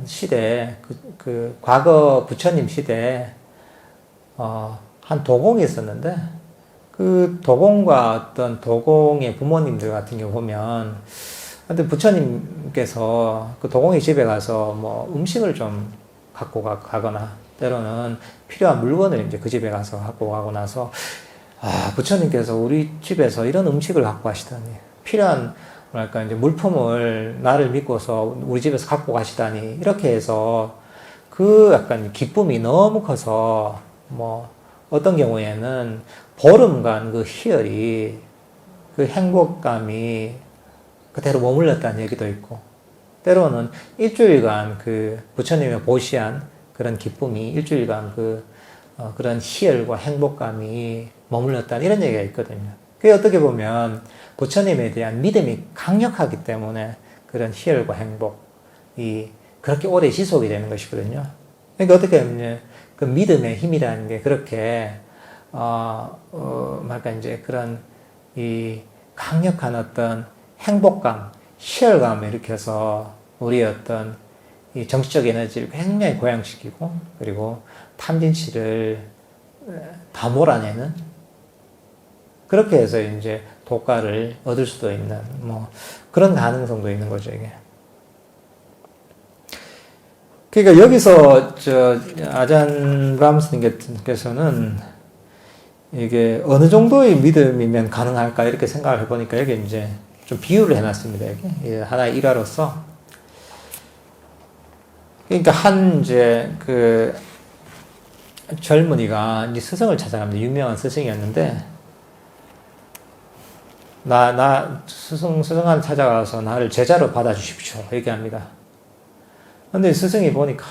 시대 그 과거 부처님 시대에 한 도공이 있었는데 그 도공과 어떤 도공의 부모님들 같은 경우 보면 근데 부처님께서 그 도공이 집에 가서 뭐 음식을 좀 갖고 가거나 때로는 필요한 물건을 이제 그 집에 가서 갖고 가고 나서 부처님께서 우리 집에서 이런 음식을 갖고 가시다니 필요한 뭐랄까 이제 물품을 나를 믿고서 우리 집에서 갖고 가시다니 이렇게 해서 그 약간 기쁨이 너무 커서 뭐 어떤 경우에는 보름간 그 희열이 그 행복감이 그대로 머물렀다는 얘기도 있고 때로는 일주일간 그 부처님의 보시한 그런 기쁨이 일주일간 그런 희열과 행복감이 머물렀다는 이런 얘기가 있거든요. 그게 어떻게 보면 부처님에 대한 믿음이 강력하기 때문에 그런 희열과 행복이 그렇게 오래 지속이 되는 것이거든요. 그러니까 어떻게 보면 그 믿음의 힘이라는 게 그렇게 말까 이제 그런 이 강력한 어떤 행복감, 희열감을 일으켜서 우리의 어떤 이 정치적 에너지를 굉장히 고양시키고 그리고 탐진치를 다 몰아내는 그렇게 해서 이제 도가를 얻을 수도 있는 뭐 그런 가능성도 있는 거죠 이게. 그러니까 여기서 아잔 브람스님께서는 이게 어느 정도의 믿음이면 가능할까 이렇게 생각을 해보니까 여기 이제 좀 비유를 해놨습니다. 여기 하나의 일화로서. 그러니까 이제 그 젊은이가 이제 스승을 찾아갑니다. 유명한 스승이었는데 스승한테 찾아가서 나를 제자로 받아주십시오. 얘기합니다. 근데 스승이 보니까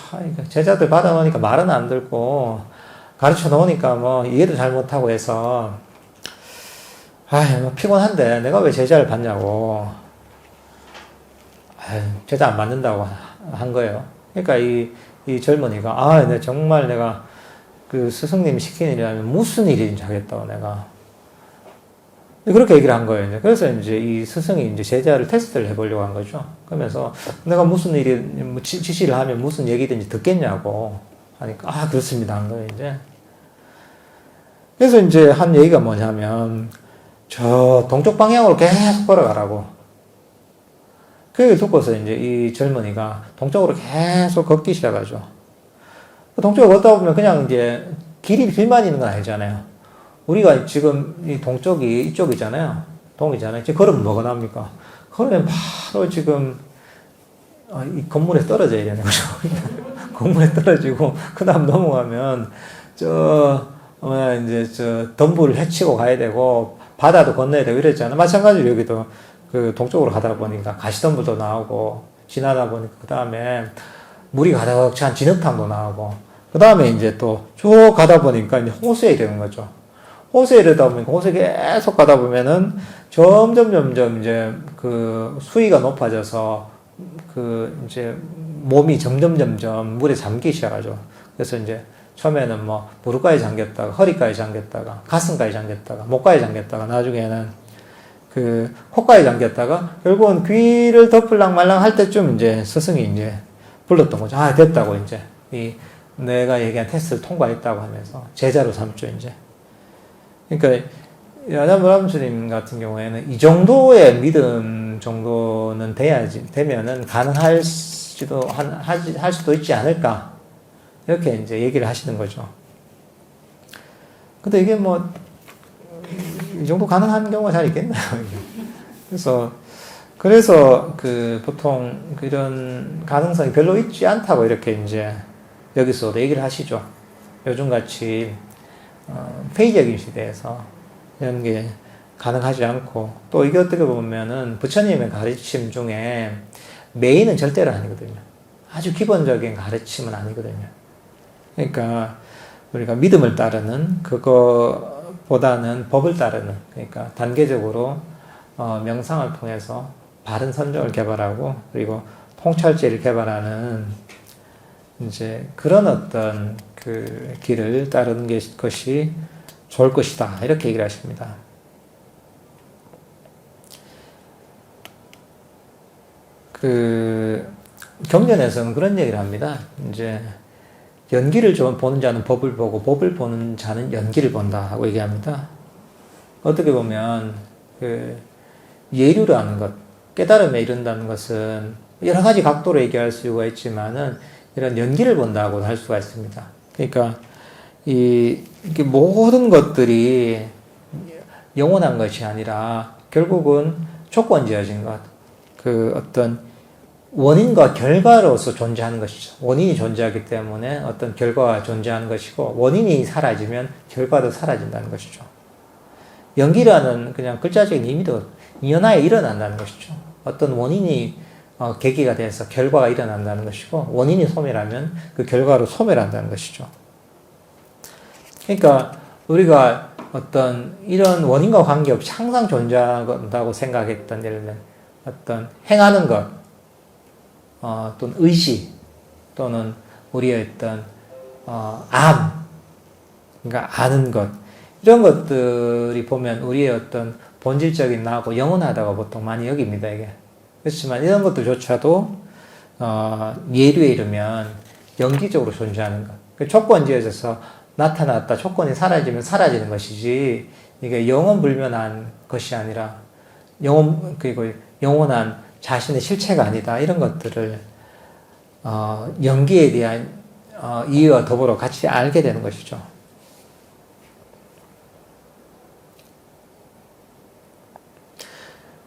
제자들 받아놓으니까 말은 안 듣고 가르쳐 놓으니까 뭐 이해도 잘 못하고 해서 뭐 피곤한데 내가 왜 제자를 받냐고 제자 안 맞는다고 한 거예요. 그러니까 이 젊은이가, 내가 정말 내가 그 스승님이 시키는 일이라면 무슨 일인지 하겠다고 내가. 그렇게 얘기를 한 거예요. 그래서 이제 이 스승이 이제 제자를 테스트를 해보려고 한 거죠. 그러면서 내가 무슨 일이, 뭐 지시를 하면 무슨 얘기든지 듣겠냐고 하니까, 그렇습니다. 한 거예요, 이제. 그래서 이제 한 얘기가 뭐냐면, 저 동쪽 방향으로 계속 걸어가라고. 그 얘기를 듣고서 이제 이 젊은이가 동쪽으로 계속 걷기 시작하죠. 동쪽으로 걷다 보면 그냥 이제 길이 길만 있는 건 아니잖아요. 우리가 지금 이 동쪽이 이쪽이잖아요. 동이잖아요. 지금 걸으면 뭐가 납니까? 걸으면 바로 지금 이 건물에 떨어져야 되는 거죠. 건물에 떨어지고 그 다음 넘어가면 이제 덤불을 헤치고 가야 되고 바다도 건너야 되고 이랬잖아요. 마찬가지로 여기도 그 동쪽으로 가다 보니까 가시덤불도 나오고 지나다 보니까 그 다음에 물이 가득 찬 진흙탕도 나오고 그 다음에 이제 또 쭉 가다 보니까 이제 호수에 되는 거죠. 호수에 이르다 보니까 호수에 계속 가다 보면은 점점 이제 그 수위가 높아져서 그 이제 몸이 점점 물에 잠기기 시작하죠. 그래서 이제 처음에는 뭐 무릎까지 잠겼다가 허리까지 잠겼다가 가슴까지 잠겼다가 목까지 잠겼다가 나중에는 그 코까지 잠겼다가 결국은 귀를 덮을랑 말랑 할 때쯤 이제 스승이 이제 불렀던 거죠. 됐다고 이제 내가 얘기한 테스트를 통과했다고 하면서 제자로 삼죠 이제. 그러니까 야자무람스님 같은 경우에는 이 정도의 믿음 정도는 되면은 가능할 할 수도 있지 않을까 이렇게 이제 얘기를 하시는 거죠. 근데 이게 뭐 이 정도 가능한 경우가 잘 있겠나요? 그래서 그 보통 이런 가능성이 별로 있지 않다고 이렇게 이제 여기서도 얘기를 하시죠. 요즘같이 회의적인 시대에서 이런 게 가능하지 않고 또 이게 어떻게 보면은 부처님의 가르침 중에 메인은 절대로 아니거든요. 아주 기본적인 가르침은 아니거든요. 그러니까 우리가 믿음을 따르는 그거보다는 법을 따르는 그러니까 단계적으로 명상을 통해서 바른 선정을 개발하고 그리고 통찰제를 개발하는 이제 그런 어떤 그 길을 따르는 것이 좋을 것이다. 이렇게 얘기를 하십니다. 그 경전에서는 그런 얘기를 합니다. 이제 연기를 보는 자는 법을 보고 법을 보는 자는 연기를 본다 하고 얘기합니다. 어떻게 보면 그 예류라는 것, 깨달음에 이른다는 것은 여러 가지 각도로 얘기할 수가 있지만은 이런 연기를 본다고 할 수가 있습니다. 그러니까 이게 모든 것들이 영원한 것이 아니라 결국은 조건지어진 것, 그 어떤 원인과 결과로서 존재하는 것이죠. 원인이 존재하기 때문에 어떤 결과가 존재하는 것이고 원인이 사라지면 결과도 사라진다는 것이죠. 연기라는 그냥 글자적인 의미도 연하에 일어난다는 것이죠. 어떤 원인이 계기가 돼서 결과가 일어난다는 것이고 원인이 소멸하면 그 결과로 소멸한다는 것이죠. 그러니까 우리가 어떤 이런 원인과 관계없이 항상 존재한다고 생각했던 예를 들면 어떤 행하는 것 또는 의지 또는 우리의 어떤 그러니까 아는 것 이런 것들이 보면 우리의 어떤 본질적인 나하고 영원하다고 보통 많이 여깁니다. 이게 그렇지만 이런 것들조차도 예류에 이르면 연기적으로 존재하는 것. 조건지어져서 나타났다 조건이 사라지면 사라지는 것이지 이게 영원불변한 것이 아니라 그리고 영원한 자신의 실체가 아니다. 이런 것들을 연기에 대한 이해와 더불어 같이 알게 되는 것이죠.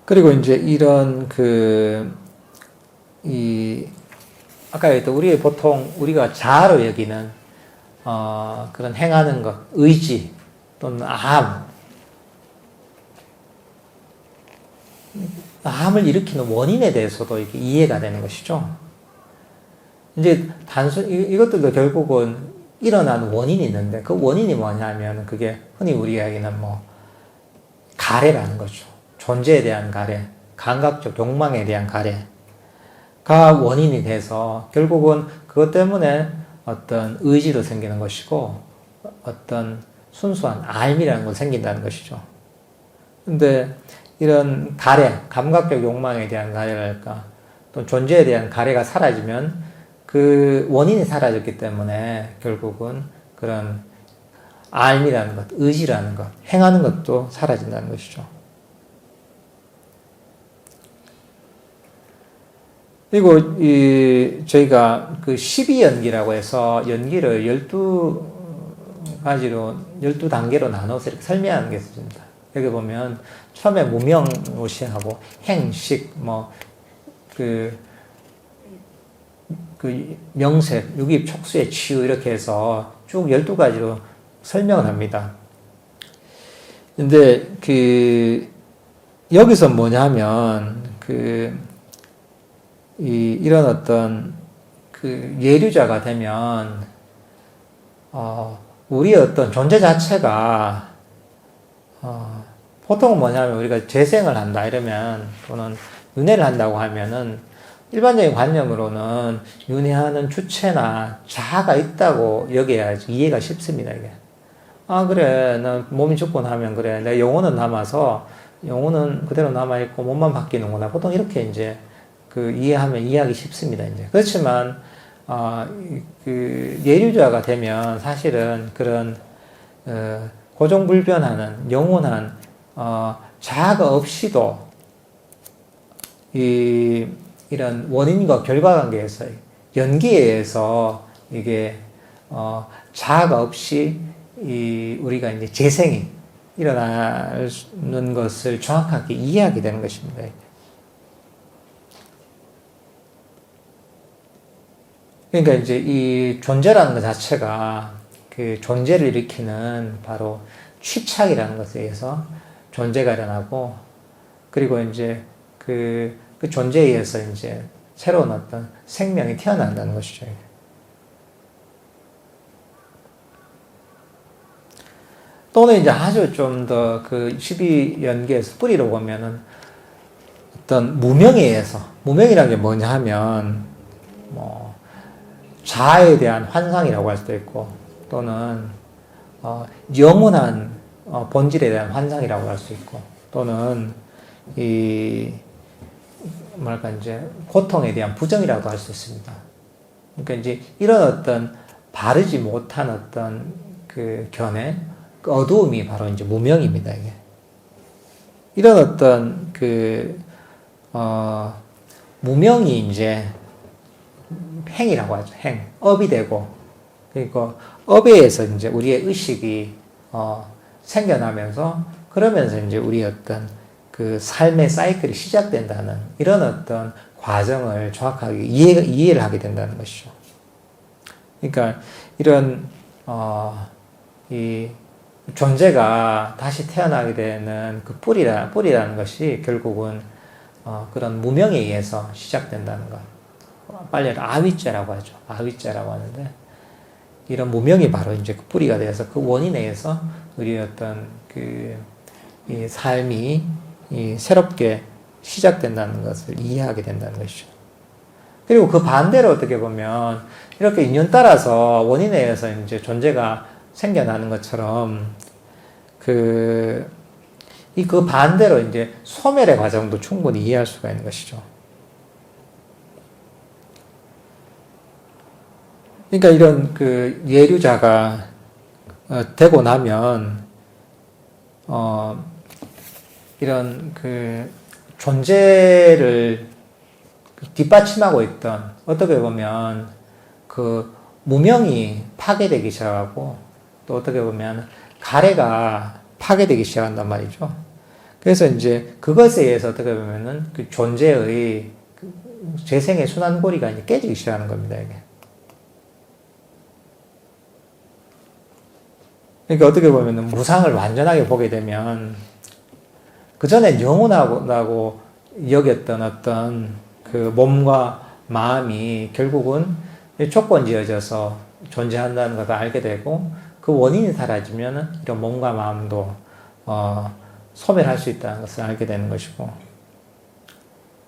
그리고 이제 이런 아까 얘기했던 우리가 자아로 여기는 그런 행하는 것, 의지 또는 암을 일으키는 원인에 대해서도 이게 이해가 되는 것이죠. 이제 이것들도 결국은 일어나는 원인이 있는데 그 원인이 뭐냐면 그게 흔히 우리가 얘기하는 가래라는 거죠. 존재에 대한 가래, 감각적 욕망에 대한 가래. 원인이 돼서 결국은 그것 때문에 어떤 의지도 생기는 것이고 어떤 순수한 알미라는 건 생긴다는 것이죠. 근데 이런 감각적 욕망에 대한 가래랄까, 또 존재에 대한 가래가 사라지면 그 원인이 사라졌기 때문에 결국은 그런 알미라는 것, 의지라는 것, 행하는 것도 사라진다는 것이죠. 그리고 저희가 그 12연기라고 해서 연기를 12가지로, 12단계로 나눠서 이렇게 설명하는 게 있습니다. 여기 보면 처음에 무명으로 시작하고 행식, 명색, 유기, 촉수의 치유 이렇게 해서 쭉 12가지로 설명을 합니다. 근데 여기서 뭐냐면 이런 어떤 예류자가 되면 우리의 어떤 존재 자체가 보통은 뭐냐면 우리가 재생을 한다 이러면 또는 윤회를 한다고 하면은 일반적인 관념으로는 윤회하는 주체나 자아가 있다고 여겨야지 이해가 쉽습니다. 이게 그래 나 몸이 죽고 나면 그래 내 영혼은 남아서 영혼은 그대로 남아있고 몸만 바뀌는구나 보통 이렇게 이제 이해하면 이해하기 쉽습니다. 이제 그렇지만 예류자가 되면 사실은 그런 고정불변하는 영원한 자아가 없이도 이런 원인과 결과관계에서 연기에 의해서 이게 자아가 없이 우리가 이제 재생이 일어나는 것을 정확하게 이해하게 되는 것입니다. 그러니까 이제 이 존재라는 것 자체가 그 존재를 일으키는 바로 취착이라는 것에 의해서 존재가 일어나고, 그리고 이제 그 존재에 의해서 이제 새로운 어떤 생명이 태어난다는 것이죠. 또는 이제 아주 좀 더 그 12연계에서 뿌리로 보면은 어떤 무명에 의해서, 무명이라는 게 뭐냐 하면 자아에 대한 환상이라고 할 수도 있고, 또는 영원한 본질에 대한 환상이라고 할 수 있고, 또는 이제 고통에 대한 부정이라고 할 수 있습니다. 그러니까 이제 이런 어떤 바르지 못한 어떤 그 견해, 그 어두움이 바로 이제 무명입니다. 이게 이런 어떤 무명이 이제 행이라고 하죠. 업이 되고, 그러니까 업에 의해서 이제 우리의 의식이 생겨나면서, 그러면서 이제 우리의 어떤 그 삶의 사이클이 시작된다는 이런 어떤 과정을 정확하게 이해를 하게 된다는 것이죠. 그러니까 이런 이 존재가 다시 태어나게 되는 그 뿌리라는 것이 결국은 그런 무명에 의해서 시작된다는 것. 빨리 아위자라고 하죠. 아위자라고 하는데, 이런 무명이 바로 이제 그 뿌리가 되어서 그 원인에 의해서 우리의 어떤 이 삶이 새롭게 시작된다는 것을 이해하게 된다는 것이죠. 그리고 그 반대로 어떻게 보면 이렇게 인연 따라서 원인에 의해서 이제 존재가 생겨나는 것처럼 그 반대로 이제 소멸의 과정도 충분히 이해할 수가 있는 것이죠. 그러니까 이런 그 예류자가 되고 나면 이런 그 존재를 뒷받침하고 있던, 어떻게 보면 그 무명이 파괴되기 시작하고, 또 어떻게 보면 가래가 파괴되기 시작한단 말이죠. 그래서 이제 그것에 의해서 어떻게 보면은 그 존재의 재생의 순환고리가 이제 깨지기 시작하는 겁니다, 이게. 그러니까 어떻게 보면은 무상을 완전하게 보게 되면 그 전에 영원하다고 여겼던 어떤 그 몸과 마음이 결국은 조건지어져서 존재한다는 것을 알게 되고, 그 원인이 사라지면 이런 몸과 마음도 소멸할 수 있다는 것을 알게 되는 것이고,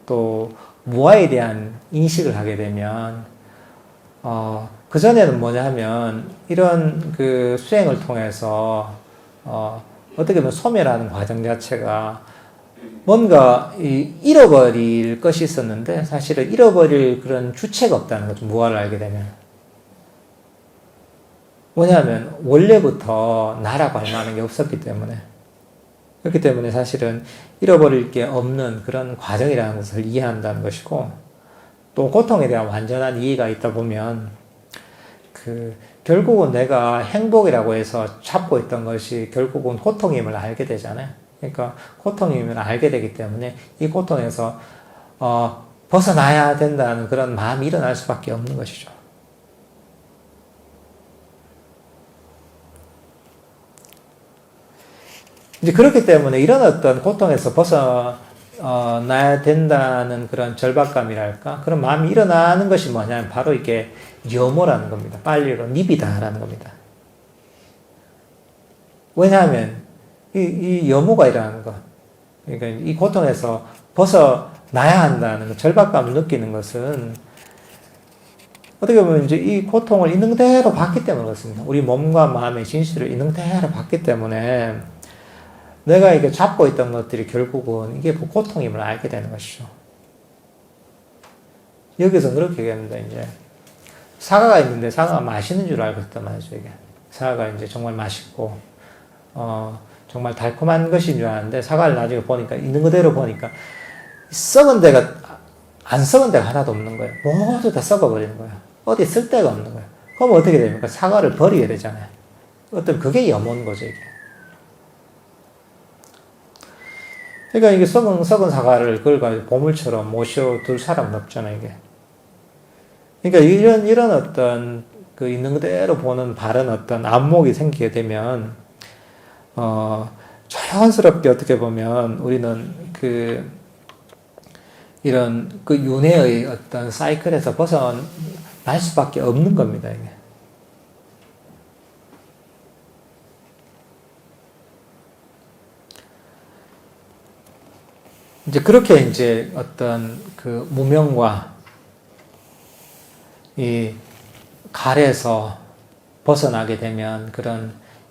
또 무아에 대한 인식을 하게 되면, 그전에는 뭐냐 하면, 이런 그 수행을 통해서, 어떻게 보면 소멸하는 과정 자체가 뭔가 잃어버릴 것이 있었는데, 사실은 잃어버릴 그런 주체가 없다는 거죠. 무아를 알게 되면. 뭐냐면, 원래부터 나라고 할 만한 게 없었기 때문에. 그렇기 때문에 사실은 잃어버릴 게 없는 그런 과정이라는 것을 이해한다는 것이고, 또 고통에 대한 완전한 이해가 있다 보면, 결국은 내가 행복이라고 해서 잡고 있던 것이 결국은 고통임을 알게 되잖아요. 그러니까 고통임을 알게 되기 때문에 이 고통에서, 벗어나야 된다는 그런 마음이 일어날 수밖에 없는 것이죠. 이제 그렇기 때문에 이런 어떤 고통에서 벗어나야 된다는 그런 절박감이랄까? 그런 마음이 일어나는 것이 뭐냐면 바로 이게 염호라는 겁니다. 빨리로 니비다라는 겁니다. 왜냐하면 이 염호가 일어나는 것. 그러니까 이 고통에서 벗어나야 한다는 절박감을 느끼는 것은 어떻게 보면 이제 이 고통을 있는 그대로 봤기 때문에 그렇습니다. 우리 몸과 마음의 진실을 있는 그대로 봤기 때문에 내가 이게 잡고 있던 것들이 결국은 이게 고통임을 알게 되는 것이죠. 여기서 그렇게 얘기합니다. 이제 사과가 있는데 사과가 맛있는 줄 알고 있단 말이죠. 이게 사과가 이제 정말 맛있고 정말 달콤한 것인 줄 알았는데 사과를 나중에 보니까 있는 그대로 보니까 썩은 데가 안 썩은 데가 하나도 없는 거예요. 모두 다 썩어버리는 거예요. 어디 쓸 데가 없는 거예요. 그럼 어떻게 됩니까? 사과를 버리게 되잖아요. 어떤 그게 염호인 거죠. 이게. 그러니까 이게 썩은 사과를 그걸 가지고 보물처럼 모셔둘 사람은 없잖아요, 이게. 그러니까 이런 어떤 그 있는 그대로 보는 바른 어떤 안목이 생기게 되면, 자연스럽게 어떻게 보면 우리는 이런 그 윤회의 어떤 사이클에서 벗어날 수밖에 없는 겁니다, 이게. 이제 그렇게 이제 어떤 그 무명과 이 갈에서 벗어나게 되면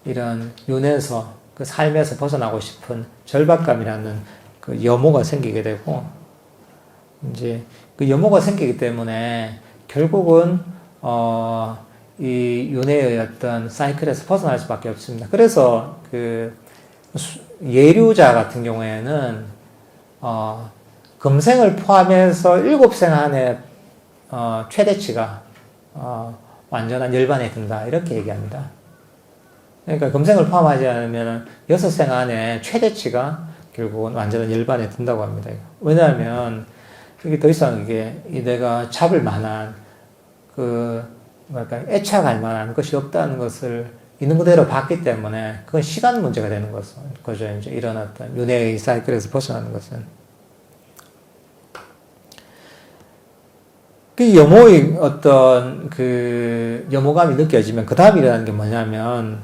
이런 윤에서 그 삶에서 벗어나고 싶은 절박감이라는 그 염호가 생기게 되고, 이제 그 염호가 생기기 때문에 결국은 이 윤회의 어떤 사이클에서 벗어날 수밖에 없습니다. 그래서 그 예류자 같은 경우에는 금생을 포함해서 7생 안에 최대치가 완전한 열반에 든다 이렇게 얘기합니다. 그러니까 금생을 포함하지 않으면 6생 안에 최대치가 결국은 완전한 열반에 든다고 합니다. 왜냐하면 이게 더 이상 이게 내가 잡을 만한 애착할 만한 것이 없다는 것을 있는 그대로 봤기 때문에 그건 시간 문제가 되는 거죠. 이제 이런 어떤 윤회의 사이클에서 벗어나는 것은. 그 염호의 어떤 그 염호감이 느껴지면 그 다음 일어나는 게 뭐냐면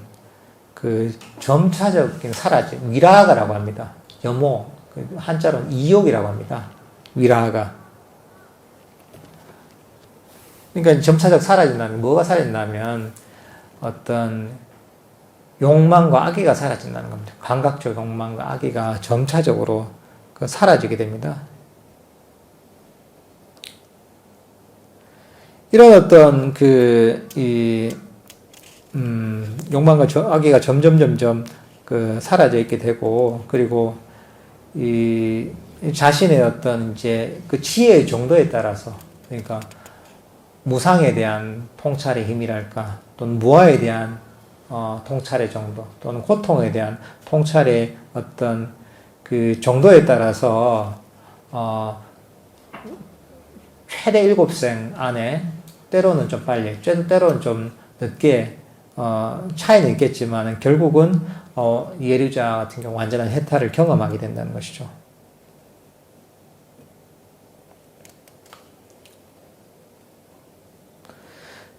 그 점차적인 사라짐, 위라가라고 합니다. 염호, 한자로는 이욕이라고 합니다. 위라가. 그러니까 점차적 사라진다면 뭐가 사라진다면 어떤 욕망과 악의가 사라진다는 겁니다. 감각적 욕망과 악의가 점차적으로 사라지게 됩니다. 이런 어떤 욕망과 악의가 점점 사라져 있게 되고, 그리고 이 자신의 어떤 이제 그 지혜의 정도에 따라서, 그러니까 무상에 대한 통찰의 힘이랄까, 또는 무아에 대한 통찰의 정도, 또는 고통에 대한 통찰의 어떤 그 정도에 따라서 최대 7생 안에 때로는 좀 빨리, 때로는 좀 늦게 차이는 있겠지만 결국은 예류자 같은 경우 완전한 해탈을 경험하게 된다는 것이죠.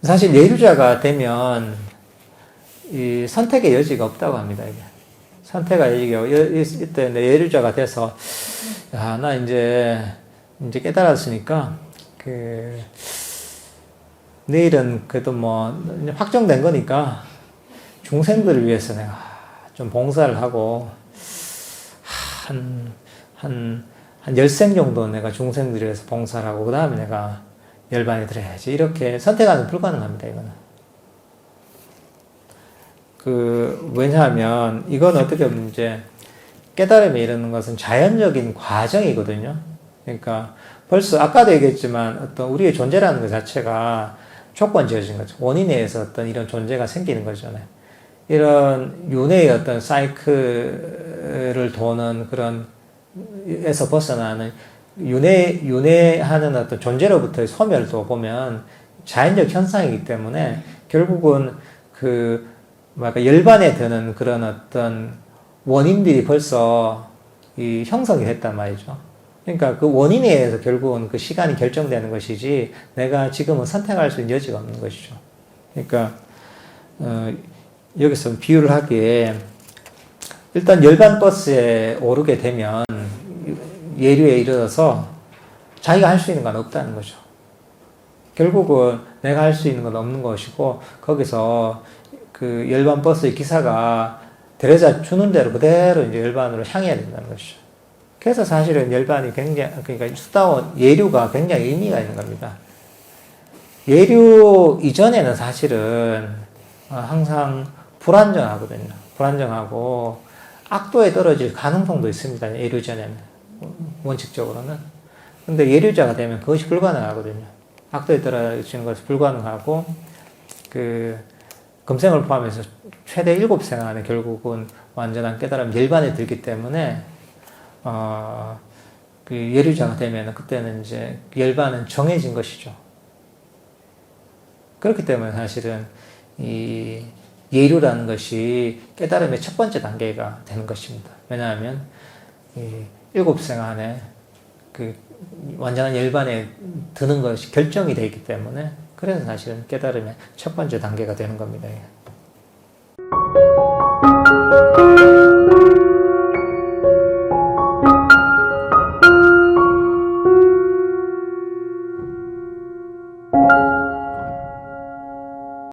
사실 예류자가 되면 이 선택의 여지가 없다고 합니다. 이게. 선택의 여지가 이때 예류자가 돼서 나 이제 이제 깨달았으니까 내일은 그래도 뭐 확정된 거니까 중생들을 위해서 내가 좀 봉사를 하고 한 열생 정도 내가 중생들을 위해서 봉사를 하고 그 다음에 내가 열반에 들어야지. 이렇게 선택하는 불가능합니다. 이거는. 왜냐하면 이건 어떻게 보면 이제 깨달음에 이르는 것은 자연적인 과정이거든요. 그러니까 벌써 아까도 얘기했지만 어떤 우리의 존재라는 것 자체가 조건지어진 거죠. 원인에 의해서 어떤 이런 존재가 생기는 거잖아요. 이런 윤회의 어떤 사이클을 도는 그런 에서 벗어나는 윤회하는 어떤 존재로부터의 소멸도 보면 자연적 현상이기 때문에 결국은 열반에 드는 그런 어떤 원인들이 벌써 형성이 됐단 말이죠. 그러니까 그 원인에 의해서 결국은 그 시간이 결정되는 것이지 내가 지금은 선택할 수 있는 여지가 없는 것이죠. 그러니까 여기서 비유를 하기에 일단 열반 버스에 오르게 되면 예류에 이르러서 자기가 할 수 있는 건 없다는 거죠. 결국은 내가 할 수 있는 건 없는 것이고 거기서 그 열반 버스의 기사가 데려다 주는 대로 그대로 이제 열반으로 향해야 된다는 것이죠. 그래서 사실은 열반이 그러니까 수다원 예류가 굉장히 의미가 있는 겁니다. 예류 이전에는 사실은 항상 불안정하거든요. 불안정하고 악도에 떨어질 가능성도 있습니다. 예류 전에는 원칙적으로는. 근데 예류자가 되면 그것이 불가능하거든요. 악도에 떨어지는 것이 불가능하고 금생을 포함해서 최대 7생 안에 결국은 완전한 깨달음 열반에 들기 때문에 예류자가 되면 그때는 이제 열반은 정해진 것이죠. 그렇기 때문에 사실은 이 예류라는 것이 깨달음의 첫 번째 단계가 되는 것입니다. 왜냐하면 7생 안에 완전한 열반에 드는 것이 결정이 되어 있기 때문에 그래서 사실은 깨달음의 첫 번째 단계가 되는 겁니다.